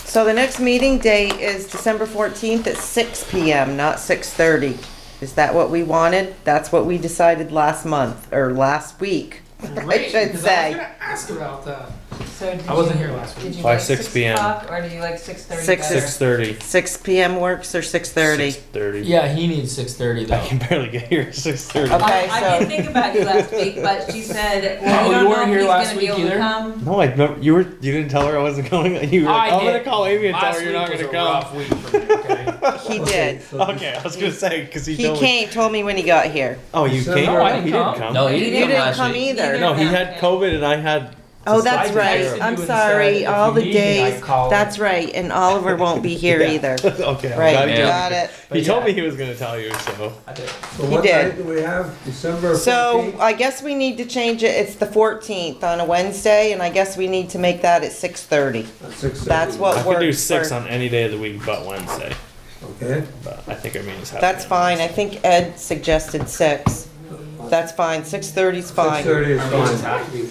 So the next meeting date is December 14th at 6 PM, not 6:30. Is that what we wanted? That's what we decided last month, or last week, I Great, should because say. I was gonna ask about that. So did I wasn't you- here last week. Did you By like 6 6 p.m. o'clock, or do you like 6:30 Six- better? 6:30. 6 PM works or 6:30? 6:30. Yeah, he needs 6:30 though. I can barely get here at 6:30. Okay, I so- did think about you last week, but she said, Oh, well, you we don't weren't know here if he's last gonna be week able to either? come. No, I never. You didn't tell her I wasn't going. You were like, I I'm gonna did. call Amy and tell Last her you're week not was gonna a come. rough week for me, okay? He did. Okay, I was gonna say because he He told me. told me when he got here. Oh, you December- came? No, I didn't he come. didn't come. No, he You didn't come didn't last come week. either. No, he Yeah. had COVID and I had. Oh, that's I right. texted I'm you and sorry. said, All if the you need me, days. I'd call That's right. And Oliver won't be here Yeah. either. Okay, I'm Right, glad he told got me. it. But He told yeah, me he was gonna tell you, so. I did. So He what did. date do we have? December 14th? So I guess we need to change it. It's the 14th on a Wednesday, and I guess we need to make that at 6:30. At 6:30. That's what I could do works 6 for- on any day of the week but Wednesday. Okay, But I think our meeting's happening. That's on fine. I Wednesday. think Ed suggested 6. That's fine. 6:30 is fine. 6:30 is Our meetings fine. have to be,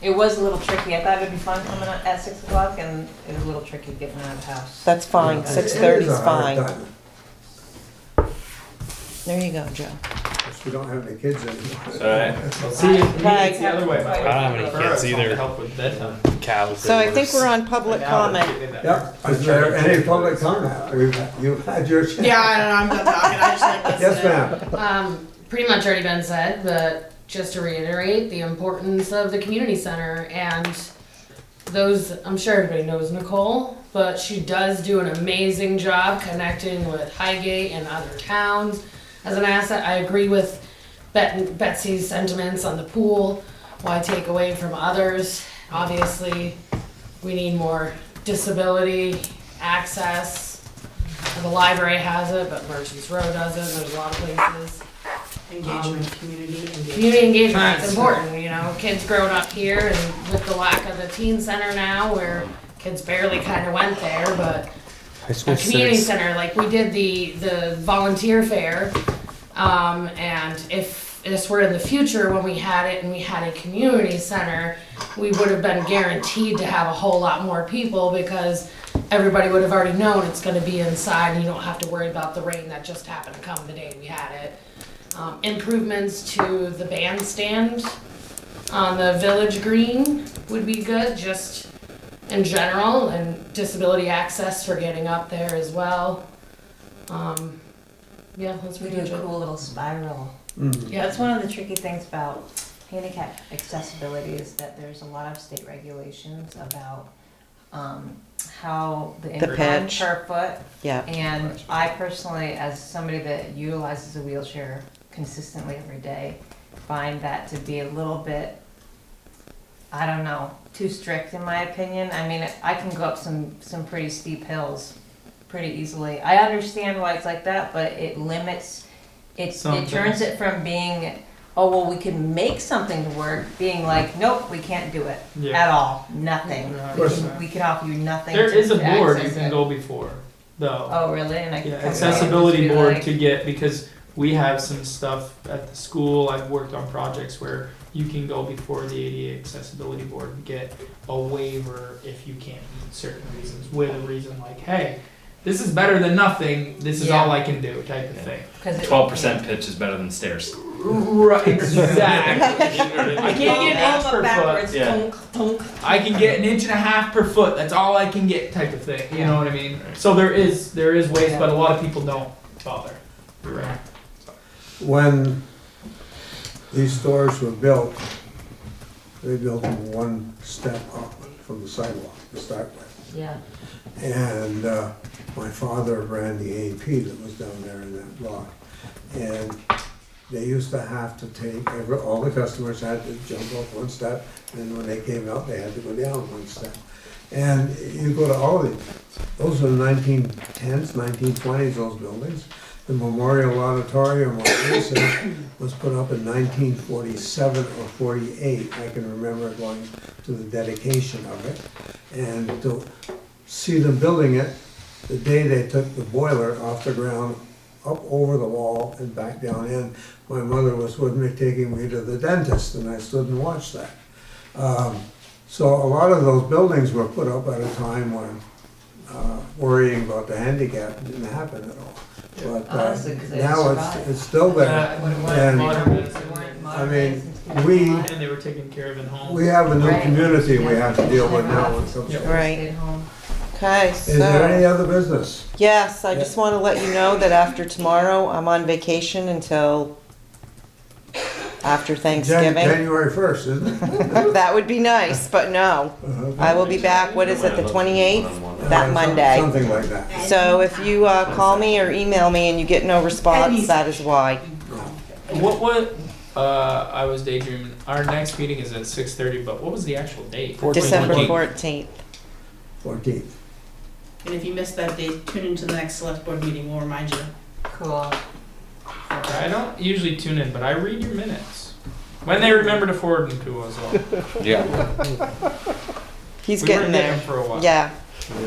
It was a little tricky. I thought it'd be fun coming out at 6 o'clock, and it was a little tricky getting out of the house. That's fine. It is 6:30 a is hard fine. time, There you go, Joe. because we don't have any kids anymore. So see, Right. it's the other way. I don't have any kids either. To help with bedtime. Cows. So I think we're on public comment. Yep, is there any public comment? You've had your chance. Yeah, I don't know, I'm done talking, I just like this. Yes, ma'am. Pretty much already been said, but just to reiterate the importance of the community center and those, I'm sure everybody knows Nicole, but she does do an amazing job connecting with Highgate and other towns as an asset. I agree with Betsy's sentiments on the pool. Why take away from others? Obviously, we need more disability access. The library has it, but Merchants Row doesn't. There's a lot of places. Engagement, community engagement. Community engagement is That's- important, you know, kids growing up here and with the lack of the teen center now where kids barely kind of went there, but High a school community 6. center, like we did the volunteer fair, and if this were in the future when we had it and we had a community center, we would have been guaranteed to have a whole lot more people because everybody would have already known it's gonna be inside and you don't have to worry about the rain that just happened to come the day we had it. Improvements to the bandstand on the village green would be good, just in general, and disability access for getting up there as well. Yeah, that's We pretty do a good. cool little spiral. Yeah, That's one of the tricky things about handicap accessibility is that there's a lot of state regulations about how the incline pitch. per foot. Yeah. And I personally, as somebody that utilizes a wheelchair consistently every day, find that to be a little bit, I don't know, too strict in my opinion. I mean, I can go up some pretty steep hills pretty easily. I understand why it's like that, but it limits, it turns it from being, oh, well, we can make something to work, being like, nope, we can't do it at all, nothing. We can offer you nothing. There is a to board you access can it. go before, though. Oh, really? And I can Yeah, come accessibility back and board just to get, because we have some stuff at the school, I've worked on projects where you can go before the ADA accessibility board and get a waiver if you can't meet certain reasons, with a reason like, hey, this is better than nothing, this is all I can do, type of thing. 12% pitch is better than stairs. Right, exactly. I can't get an inch per foot. Yeah. I can get an inch and a half per foot, that's all I can get, type of thing, you know what I mean? So there is ways, but a lot of people don't bother. You're right. When these stores were built, they built them one step up from the sidewalk to start with. Yeah. And my father ran the A&P that was down there in that block. And they used to have to take, all the customers had to jump up one step, and when they came out, they had to go down one step. And you go to all of these, those are the 1910s, 1920s, those buildings. The Memorial Auditorium was put up in 1947 or 48. I can remember going to the dedication of it. And to see them building it, the day they took the boiler off the ground, up over the wall and back down in, my mother was with me taking me to the dentist, and I stood and watched that. So a lot of those buildings were put up at a time when worrying about the handicap didn't happen at all. But Honestly, 'cause they now survived. it's still there. And I mean, And they were taken care of at home. we have a new Right. community we have to deal with now when it comes to. Right. Stayed home. Okay, Is there any so, other business? yes, I just want to let you know that after tomorrow, I'm on vacation until after Thanksgiving. January 1st, isn't it? That would be nice, but no. I will be back, what is it, the 28th? That Monday. Something like that. So if you call me or email me and you get no response, that is why. I was daydreaming, our next meeting is at 6:30, but what was the actual date? December 14th. 14th. 14th. And if you missed that date, tune into the next select board meeting, we'll remind you. Cool. I don't usually tune in, but I read your minutes. When they remember to forward them to us all. Yeah, He's We getting weren't there. them for a while. Yeah.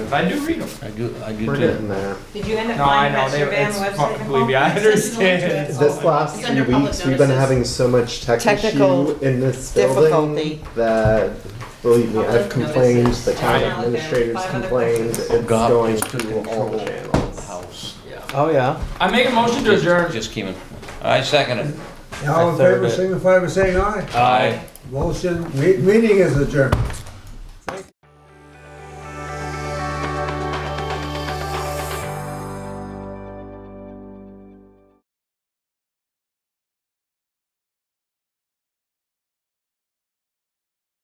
But I do read them. I do We're too. good. Getting there. Did you end up No, I finding know, that survey on the it's, website? believe me, I understand. This last It's few under public weeks, we've been notices. having so much tech Technical issue in this building difficulty. that, believe me, I've Public complained, notices. the town I know. administrator's Five other complained, places. it's God going is to through all control the the channels. house. Oh, yeah? I make a motion to adjourn. Just came in. I second it. All in third favor, it. signify by saying aye. Aye. Motion, meeting is adjourned.